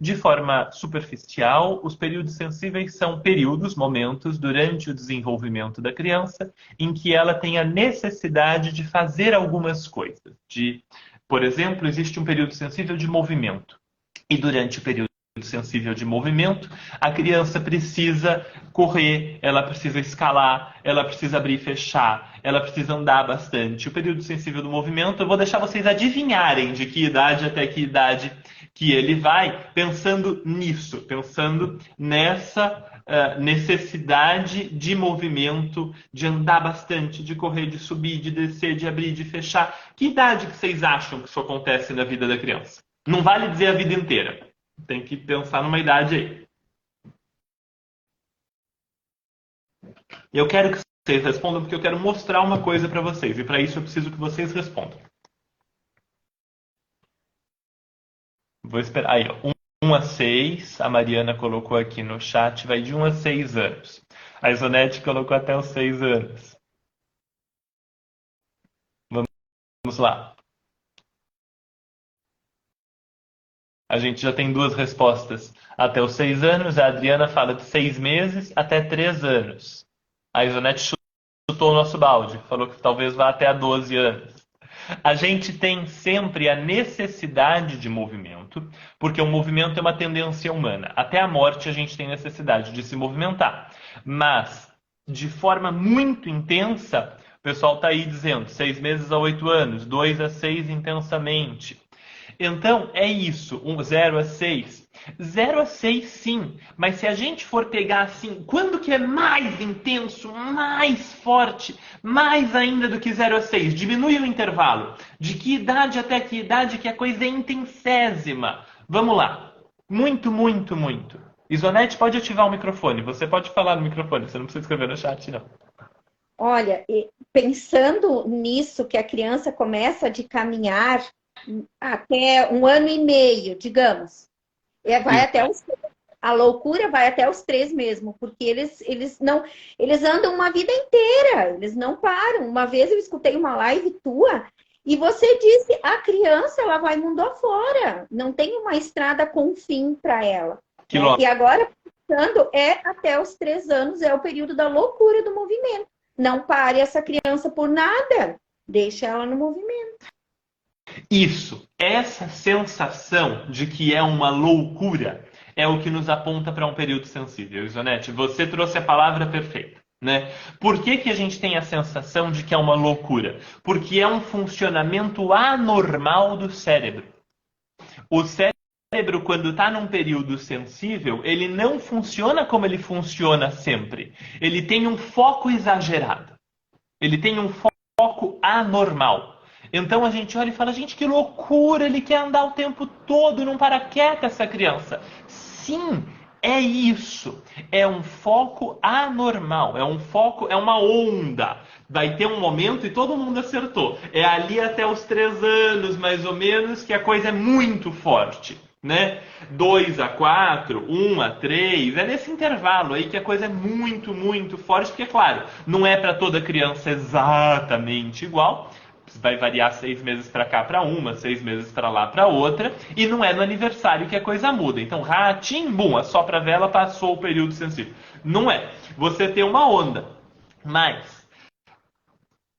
De forma superficial, os períodos sensíveis são períodos, momentos durante o desenvolvimento da criança em que ela tem a necessidade de fazer algumas coisas. Por exemplo, existe um período sensível de movimento. E durante o período sensível de movimento, a criança precisa correr, ela precisa escalar, ela precisa abrir e fechar, ela precisa andar bastante. O período sensível do movimento, eu vou deixar vocês adivinharem de que idade até que idade que ele vai, pensando nisso, pensando nessa necessidade de movimento, de andar bastante, de correr, de subir, de descer, de abrir, de fechar. Que idade que vocês acham que isso acontece na vida da criança? Não vale dizer a vida inteira. Tem que pensar numa idade aí. Eu quero que vocês respondam, porque eu quero mostrar uma coisa para vocês. E para isso eu preciso que vocês respondam. Vou esperar. Aí, ó. 1 a 6. A Mariana colocou aqui no chat. Vai de 1 a 6 anos. A Isonete colocou até os 6 anos. Vamos lá. A gente já tem 2 respostas. Até os 6 anos. A Adriana fala de 6 meses até 3 anos. A Isonete chutou o nosso balde. Falou que talvez vá até a 12 anos. A gente tem sempre a necessidade de movimento, porque o movimento é uma tendência humana. Até a morte a gente tem necessidade de se movimentar. Mas, de forma muito intensa, o pessoal está aí dizendo 6 meses a 8 anos, 2 a 6 intensamente. Então, é isso, 0 a 6. 0 a 6, sim, mas se a gente for pegar assim, quando que é mais intenso, mais forte, mais ainda do que 0 a 6, diminui o intervalo. De que idade até que idade que a coisa é intensésima? Vamos lá. Muito, muito, muito. Isonete, pode ativar o microfone. Você pode falar no microfone, você não precisa escrever no chat, não. Olha, pensando nisso, que a criança começa de caminhar até 1 ano e meio, digamos. Vai até a loucura vai até os 3 mesmo, porque eles andam uma vida inteira, eles não param. Uma vez eu escutei uma live tua e você disse a criança ela vai mundo afora, não tem uma estrada com fim para ela. Né? E agora pensando até os 3 anos é o período da loucura do movimento. Não pare essa criança por nada, deixa ela no movimento. Isso, essa sensação de que é uma loucura é o que nos aponta para um período sensível. Isonete, você trouxe a palavra perfeita. Né? Por que a gente tem a sensação de que é uma loucura? Porque é um funcionamento anormal do cérebro. O cérebro, quando está num período sensível, ele não funciona como ele funciona sempre. Ele tem um foco exagerado. Ele tem um foco anormal. Então a gente olha e fala, gente, que loucura, ele quer andar o tempo todo, não para quieta essa criança. Sim, é isso. É um foco anormal, é uma onda. Vai ter um momento e todo mundo acertou. É ali até os 3 anos, mais ou menos, que a coisa é muito forte. Né? 2 a 4, 1 a 3, é nesse intervalo aí que a coisa é muito, muito forte, porque, claro, não é para toda criança exatamente igual. Vai variar 6 meses para cá para uma, 6 meses para lá para outra, e não é no aniversário que a coisa muda. Então, ratim, bum, assopra a vela, passou o período sensível. Não é. Você tem uma onda, mas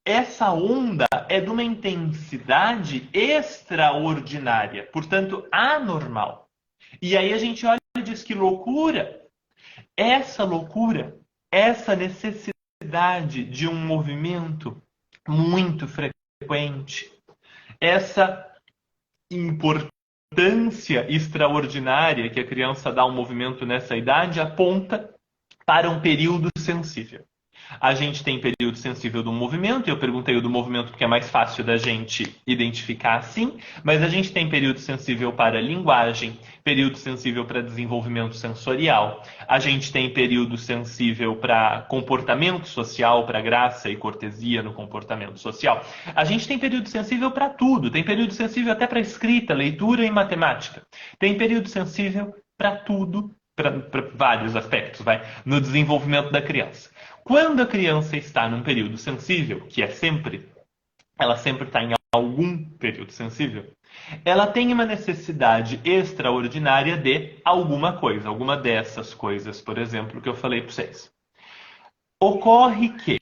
essa onda é de uma intensidade extraordinária, portanto, anormal. E aí a gente olha e diz que loucura. Essa loucura, essa necessidade de um movimento muito frequente, essa importância extraordinária que a criança dá ao movimento nessa idade aponta para um período sensível. A gente tem período sensível do movimento, e eu perguntei o do movimento porque é mais fácil da gente identificar assim, mas a gente tem período sensível para linguagem, período sensível para desenvolvimento sensorial, a gente tem período sensível para comportamento social, para graça e cortesia no comportamento social. A gente tem período sensível para tudo, tem período sensível até para escrita, leitura e matemática. Tem período sensível para tudo, para vários aspectos, no desenvolvimento da criança. Quando a criança está num período sensível, que é sempre, ela sempre está em algum período sensível, ela tem uma necessidade extraordinária de alguma coisa, alguma dessas coisas, por exemplo, que eu falei para vocês. Ocorre que,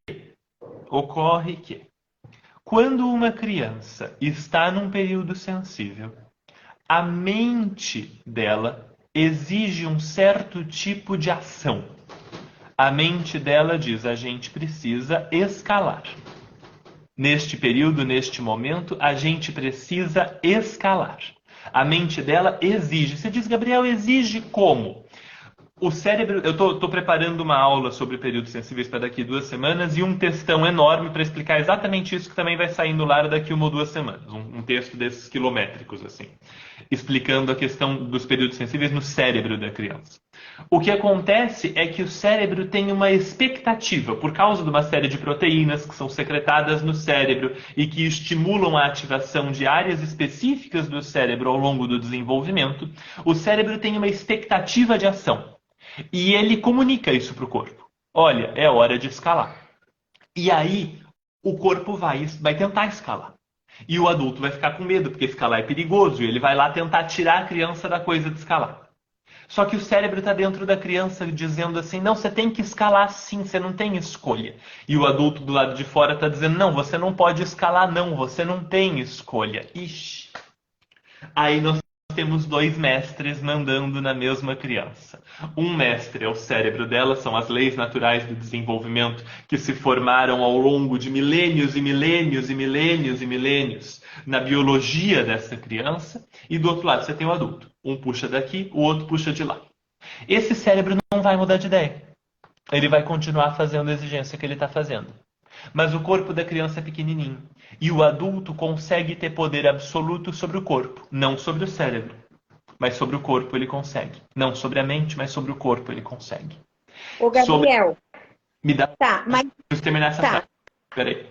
quando uma criança está num período sensível, a mente dela exige um certo tipo de ação. A mente dela diz, a gente precisa escalar. Neste período, neste momento, a gente precisa escalar. A mente dela exige. Você diz, Gabriel, exige como? O cérebro... Eu estou preparando uma aula sobre períodos sensíveis para daqui 2 semanas e um textão enorme para explicar exatamente isso que também vai sair no lar daqui 1 ou 2 semanas. Um texto desses quilométricos, assim. Explicando a questão dos períodos sensíveis no cérebro da criança. O que acontece é que o cérebro tem uma expectativa, por causa de uma série de proteínas que são secretadas no cérebro e que estimulam a ativação de áreas específicas do cérebro ao longo do desenvolvimento, o cérebro tem uma expectativa de ação. E ele comunica isso para o corpo. Olha, é hora de escalar. E aí, o corpo vai tentar escalar. E o adulto vai ficar com medo, porque escalar é perigoso, e ele vai lá tentar tirar a criança da coisa de escalar. Só que o cérebro está dentro da criança dizendo assim, não, você tem que escalar sim, você não tem escolha. E o adulto do lado de fora está dizendo, não, você não pode escalar não, você não tem escolha. Ixi. Aí nós temos 2 mestres mandando na mesma criança. Um mestre é o cérebro dela, são as leis naturais do desenvolvimento que se formaram ao longo de milênios e milênios e milênios e milênios na biologia dessa criança. E do outro lado você tem o adulto. Um puxa daqui, o outro puxa de lá. Esse cérebro não vai mudar de ideia. Ele vai continuar fazendo a exigência que ele está fazendo. Mas o corpo da criança é pequenininho. E o adulto consegue ter poder absoluto sobre o corpo. Não sobre o cérebro, mas sobre o corpo ele consegue. Não sobre a mente, mas sobre o corpo ele consegue. Ô, Gabriel. Me dá... Tá, mas... Preciso terminar essa frase. Peraí.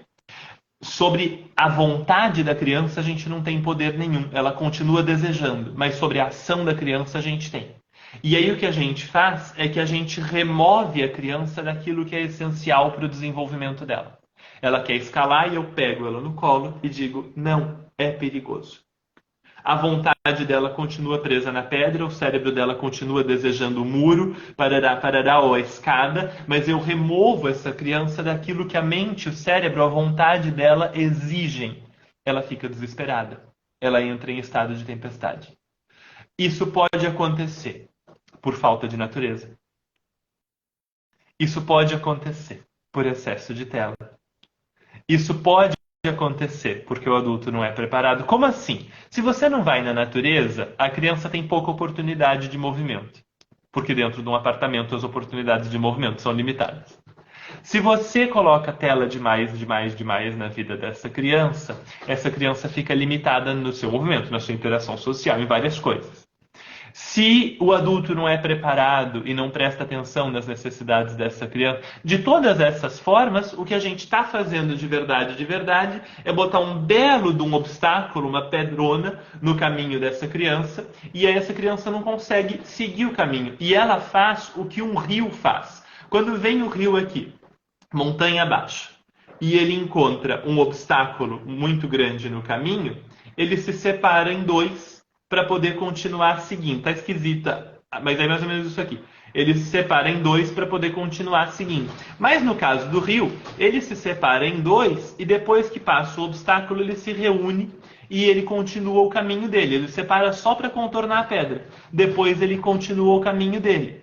Sobre a vontade da criança, a gente não tem poder nenhum. Ela continua desejando. Mas sobre a ação da criança, a gente tem. E aí o que a gente faz é que a gente remove a criança daquilo que é essencial para o desenvolvimento dela. Ela quer escalar e eu pego ela no colo e digo, não, é perigoso. A vontade dela continua presa na pedra, o cérebro dela continua desejando o muro, parará, parará, ou a escada, mas eu removo essa criança daquilo que a mente, o cérebro, a vontade dela exigem. Ela fica desesperada. Ela entra em estado de tempestade. Isso pode acontecer por falta de natureza. Isso pode acontecer por excesso de tela. Isso pode acontecer porque o adulto não é preparado. Como assim? Se você não vai na natureza, a criança tem pouca oportunidade de movimento. Porque dentro de um apartamento as oportunidades de movimento são limitadas. Se você coloca tela demais na vida dessa criança, essa criança fica limitada no seu movimento, na sua interação social, em várias coisas. Se o adulto não é preparado e não presta atenção nas necessidades dessa criança, de todas essas formas, o que a gente está fazendo de verdade, é botar um belo de um obstáculo, uma pedrona, no caminho dessa criança, e aí essa criança não consegue seguir o caminho. E ela faz o que um rio faz. Quando vem o rio aqui, montanha abaixo, e ele encontra um obstáculo muito grande no caminho, ele se separa em 2, para poder continuar seguindo. Tá esquisita, mas é mais ou menos isso aqui. Ele se separa em 2 para poder continuar seguindo. Mas no caso do rio, ele se separa em 2 e depois que passa o obstáculo, ele se reúne e ele continua o caminho dele. Ele separa só para contornar a pedra. Depois ele continua o caminho dele.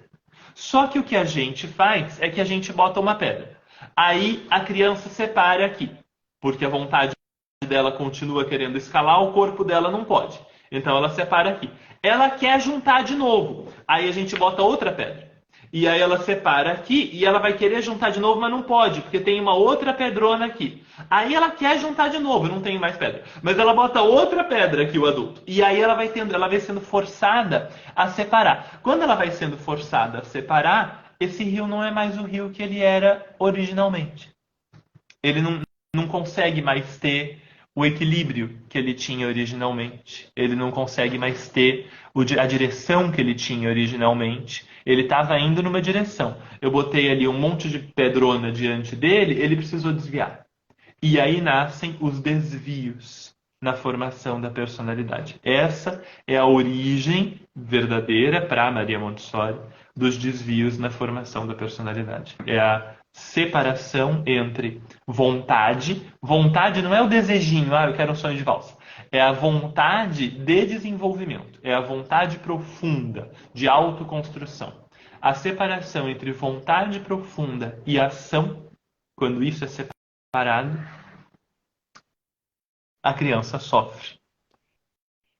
Só que o que a gente faz é que a gente bota uma pedra. Aí a criança separa aqui, porque a vontade dela continua querendo escalar, o corpo dela não pode. Então ela separa aqui. Ela quer juntar de novo. Aí a gente bota outra pedra. E aí ela separa aqui e ela vai querer juntar de novo, mas não pode, porque tem uma outra pedrona aqui. Aí ela quer juntar de novo, não tem mais pedra. Mas ela bota outra pedra aqui, o adulto. E aí ela vai sendo forçada a separar. Quando ela vai sendo forçada a separar, esse rio não é mais o rio que ele era originalmente. Ele não consegue mais ter o equilíbrio que ele tinha originalmente. Ele não consegue mais ter a direção que ele tinha originalmente. Ele estava indo numa direção. Eu botei ali um monte de pedrona diante dele, ele precisou desviar. E aí nascem os desvios na formação da personalidade. Essa é a origem verdadeira para Maria Montessori dos desvios na formação da personalidade. É a separação entre vontade. Vontade não é o desejinho, eu quero um sonho de valsa. É a vontade de desenvolvimento. É a vontade profunda de autoconstrução. A separação entre vontade profunda e ação, quando isso é separado, a criança sofre.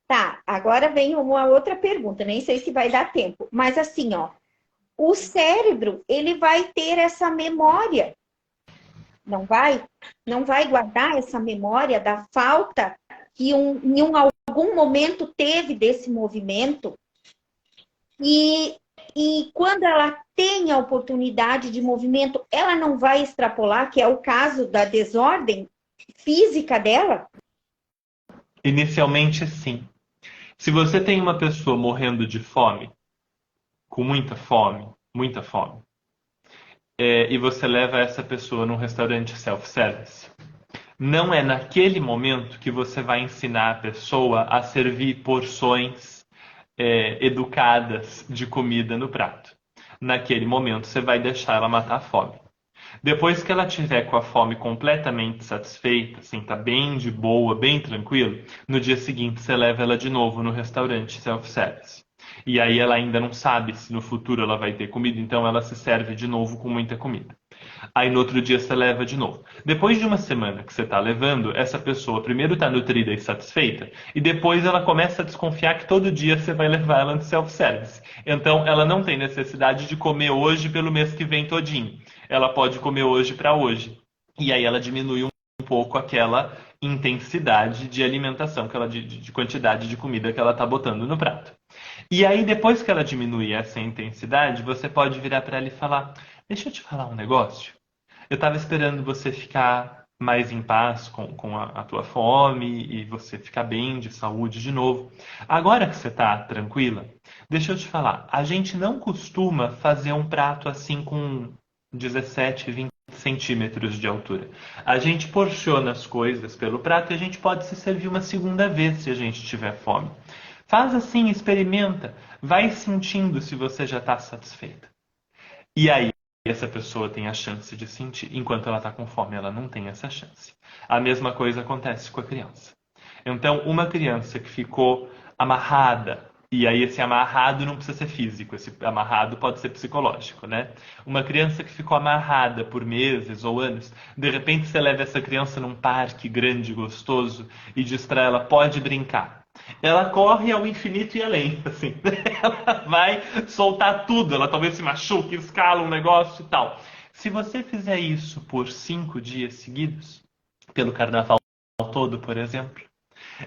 Tá, agora vem uma outra pergunta, nem sei se vai dar tempo, mas assim, ó, o cérebro, ele vai ter essa memória, não vai? Não vai guardar essa memória da falta que em algum momento teve desse movimento e quando ela tem a oportunidade de movimento, ela não vai extrapolar, que é o caso da desordem física dela? Inicialmente, sim. Se você tem uma pessoa morrendo de fome, com muita fome, e você leva essa pessoa num restaurante self-service, não é naquele momento que você vai ensinar a pessoa a servir porções educadas de comida no prato. Naquele momento, você vai deixar ela matar a fome. Depois que ela tiver com a fome completamente satisfeita, assim, tá bem de boa, bem tranquilo, no dia seguinte você leva ela de novo no restaurante self-service. E aí ela ainda não sabe se no futuro ela vai ter comida, então ela se serve de novo com muita comida. Aí no outro dia você leva de novo. Depois de uma semana que você está levando, essa pessoa primeiro está nutrida e satisfeita, e depois ela começa a desconfiar que todo dia você vai levar ela no self-service. Então ela não tem necessidade de comer hoje pelo mês que vem todinho. Ela pode comer hoje para hoje. E aí ela diminui um pouco aquela intensidade de alimentação, de quantidade de comida que ela está botando no prato. E aí depois que ela diminui essa intensidade, você pode virar para ela e falar: deixa eu te falar um negócio. Eu estava esperando você ficar mais em paz com a tua fome e você ficar bem de saúde de novo. Agora que você está tranquila, deixa eu te falar. A gente não costuma fazer um prato assim com 17, 20 centímetros de altura. A gente porciona as coisas pelo prato e a gente pode se servir uma segunda vez se a gente tiver fome. Faz assim, experimenta. Vai sentindo se você já está satisfeita. E aí, essa pessoa tem a chance de sentir. Enquanto ela está com fome, ela não tem essa chance. A mesma coisa acontece com a criança. Então, uma criança que ficou amarrada, e aí esse amarrado não precisa ser físico, esse amarrado pode ser psicológico, né? Uma criança que ficou amarrada por meses ou anos, de repente você leva essa criança num parque grande, gostoso, e diz para ela: pode brincar. Ela corre ao infinito e além, assim. Ela vai soltar tudo, ela talvez se machuque, escala um negócio e tal. Se você fizer isso por 5 dias seguidos, pelo carnaval todo, por exemplo,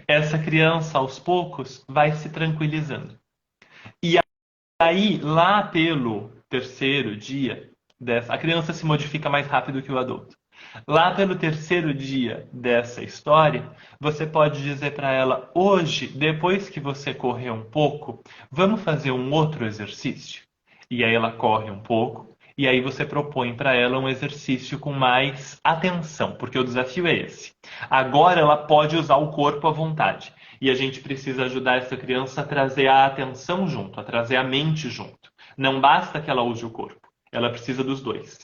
essa criança, aos poucos, vai se tranquilizando. E aí, lá pelo 3º dia, a criança se modifica mais rápido que o adulto. Lá pelo 3º dia dessa história, você pode dizer para ela: hoje, depois que você correr um pouco, vamos fazer um outro exercício? E aí ela corre um pouco, e aí você propõe para ela um exercício com mais atenção, porque o desafio é esse. Agora ela pode usar o corpo à vontade, e a gente precisa ajudar essa criança a trazer a atenção junto, a trazer a mente junto. Não basta que ela use o corpo, ela precisa dos dois.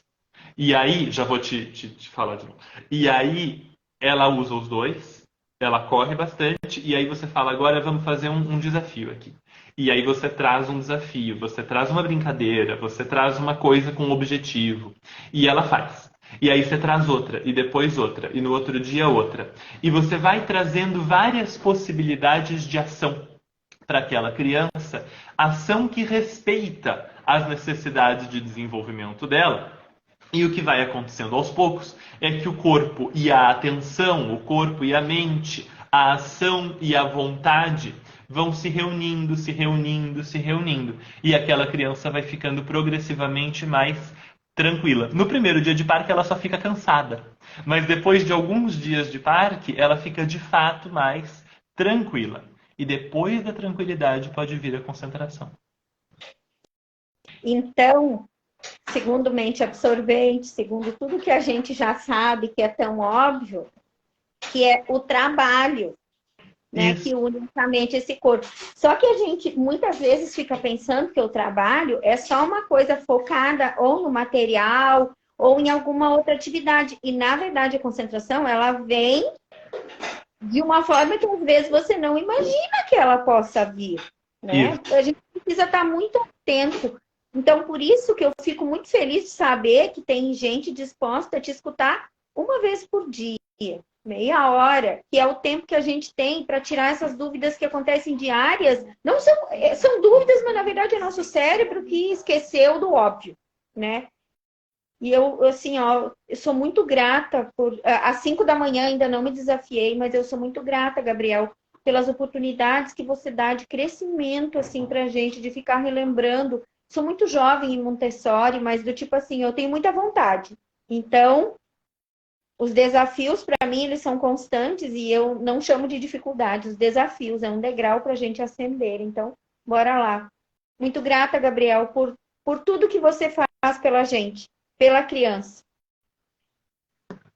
E aí, já vou te falar de novo. E aí, ela usa os dois, ela corre bastante, e aí você fala: agora vamos fazer um desafio aqui. E aí você traz um desafio, você traz uma brincadeira, você traz uma coisa com um objetivo. E ela faz. E aí você traz outra, e depois outra, e no outro dia outra. E você vai trazendo várias possibilidades de ação. para aquela criança ação que respeita as necessidades de desenvolvimento dela. E o que vai acontecendo aos poucos é que o corpo e a atenção, o corpo e a mente, a ação e a vontade vão se reunindo, se reunindo, se reunindo. E aquela criança vai ficando progressivamente mais tranquila. No primeiro dia de parque ela só fica cansada, mas depois de alguns dias de parque ela fica de fato mais tranquila. E depois da tranquilidade pode vir a concentração. Então, segundo mente absorvente, segundo tudo que a gente já sabe, que é tão óbvio, que é o trabalho, né, que une unicamente esse corpo. Só que a gente muitas vezes fica pensando que o trabalho é só uma coisa focada ou no material ou em alguma outra atividade. E, na verdade, a concentração, ela vem de uma forma que às vezes você não imagina que ela possa vir, né? A gente precisa estar muito atento. Então, por isso que eu fico muito feliz de saber que tem gente disposta a te escutar uma vez por dia, meia hora, que é o tempo que a gente tem para tirar essas dúvidas que acontecem diárias. Não são dúvidas, mas na verdade é nosso cérebro que esqueceu do óbvio, né? E eu, assim, ó, eu sou muito grata por... Às 5 da manhã ainda não me desafiei, mas eu sou muito grata, Gabriel, pelas oportunidades que você dá de crescimento, assim, pra gente, de ficar relembrando. Sou muito jovem em Montessori, mas do tipo assim, eu tenho muita vontade. Então, os desafios, para mim, eles são constantes e eu não chamo de dificuldades. Os desafios é um degrau pra gente ascender. Então, bora lá. Muito grata, Gabriel, por tudo que você faz pela gente, pela criança.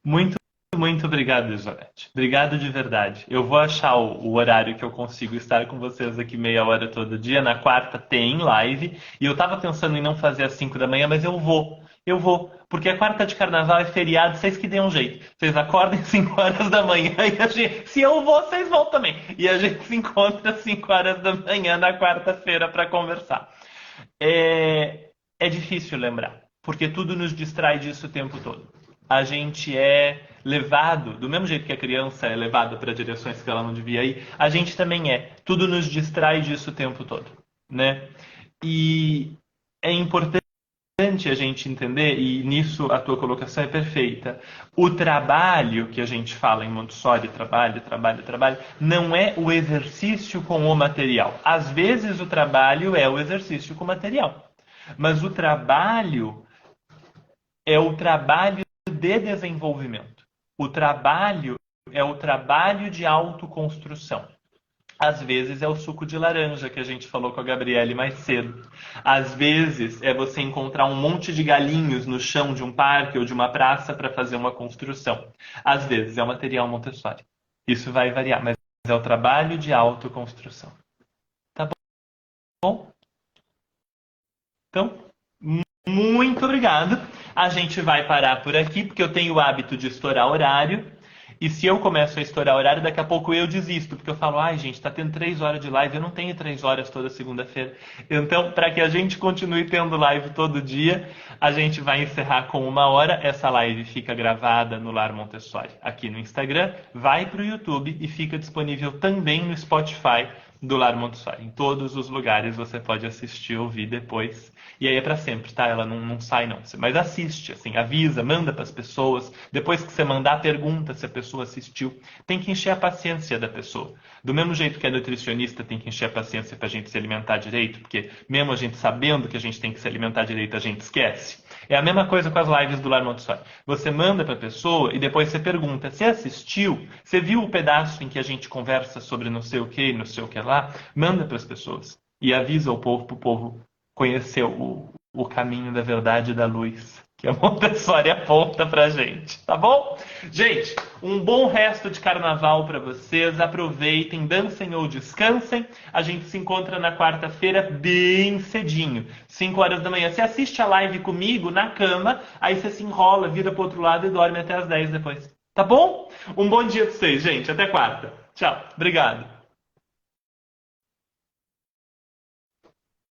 Muito, muito obrigado, Elizabeth. Obrigado de verdade. Eu vou achar o horário que eu consigo estar com vocês aqui meia hora todo dia. Na quarta tem live. E eu tava pensando em não fazer às 5 da manhã, mas eu vou. Eu vou. Porque a quarta de carnaval é feriado, vocês que dêem um jeito. Vocês acordem às 5 horas da manhã e a gente... Se eu vou, vocês vão também. E a gente se encontra às 5 horas da manhã na quarta-feira para conversar. É difícil lembrar, porque tudo nos distrai disso o tempo todo. A gente é levado, do mesmo jeito que a criança é levada para direções que ela não devia ir, a gente também é. Tudo nos distrai disso o tempo todo, né? E é importante a gente entender, e nisso a tua colocação é perfeita, o trabalho que a gente fala em Montessori, trabalho, não é o exercício com o material. Às vezes o trabalho é o exercício com o material. Mas o trabalho é o trabalho de desenvolvimento. O trabalho é o trabalho de autoconstrução. Às vezes é o suco de laranja que a gente falou com a Gabriele mais cedo. Às vezes é você encontrar um monte de galinhos no chão de um parque ou de uma praça para fazer uma construção. Às vezes é o material Montessori. Isso vai variar, mas é o trabalho de autoconstrução. Tá bom? Então, muito obrigado. A gente vai parar por aqui, porque eu tenho o hábito de estourar horário. E se eu começo a estourar horário, daqui a pouco eu desisto. Porque eu falo, ai gente, tá tendo 3 horas de live. Eu não tenho 3 horas toda segunda-feira. Então, para que a gente continue tendo live todo dia, a gente vai encerrar com 1 hora. Essa live fica gravada no Lar Montessori aqui no Instagram. Vai pro YouTube e fica disponível também no Spotify do Lar Montessori. Em todos os lugares você pode assistir, ouvir depois. E aí é para sempre, tá? Ela não sai, não. Mas assiste, assim, avisa, manda para as pessoas. Depois que você mandar, pergunta se a pessoa assistiu. Tem que encher a paciência da pessoa. Do mesmo jeito que a nutricionista tem que encher a paciência para a gente se alimentar direito, porque mesmo a gente sabendo que a gente tem que se alimentar direito, a gente esquece. É a mesma coisa com as lives do Lar Montessori. Você manda para a pessoa e depois você pergunta, você assistiu? Você viu o pedaço em que a gente conversa sobre não sei o que e não sei o que lá? Manda para as pessoas. E avisa o povo, para o povo conhecer o caminho da verdade e da luz que a Montessori aponta pra gente, tá bom? Gente, um bom resto de carnaval para vocês. Aproveitem, dancem ou descansem. A gente se encontra na quarta-feira bem cedinho, 5 horas da manhã. Você assiste a live comigo na cama, aí você se enrola, vira pro outro lado e dorme até as 10 depois. Tá bom? Um bom dia pra vocês, gente. Até quarta. Tchau. Obrigado.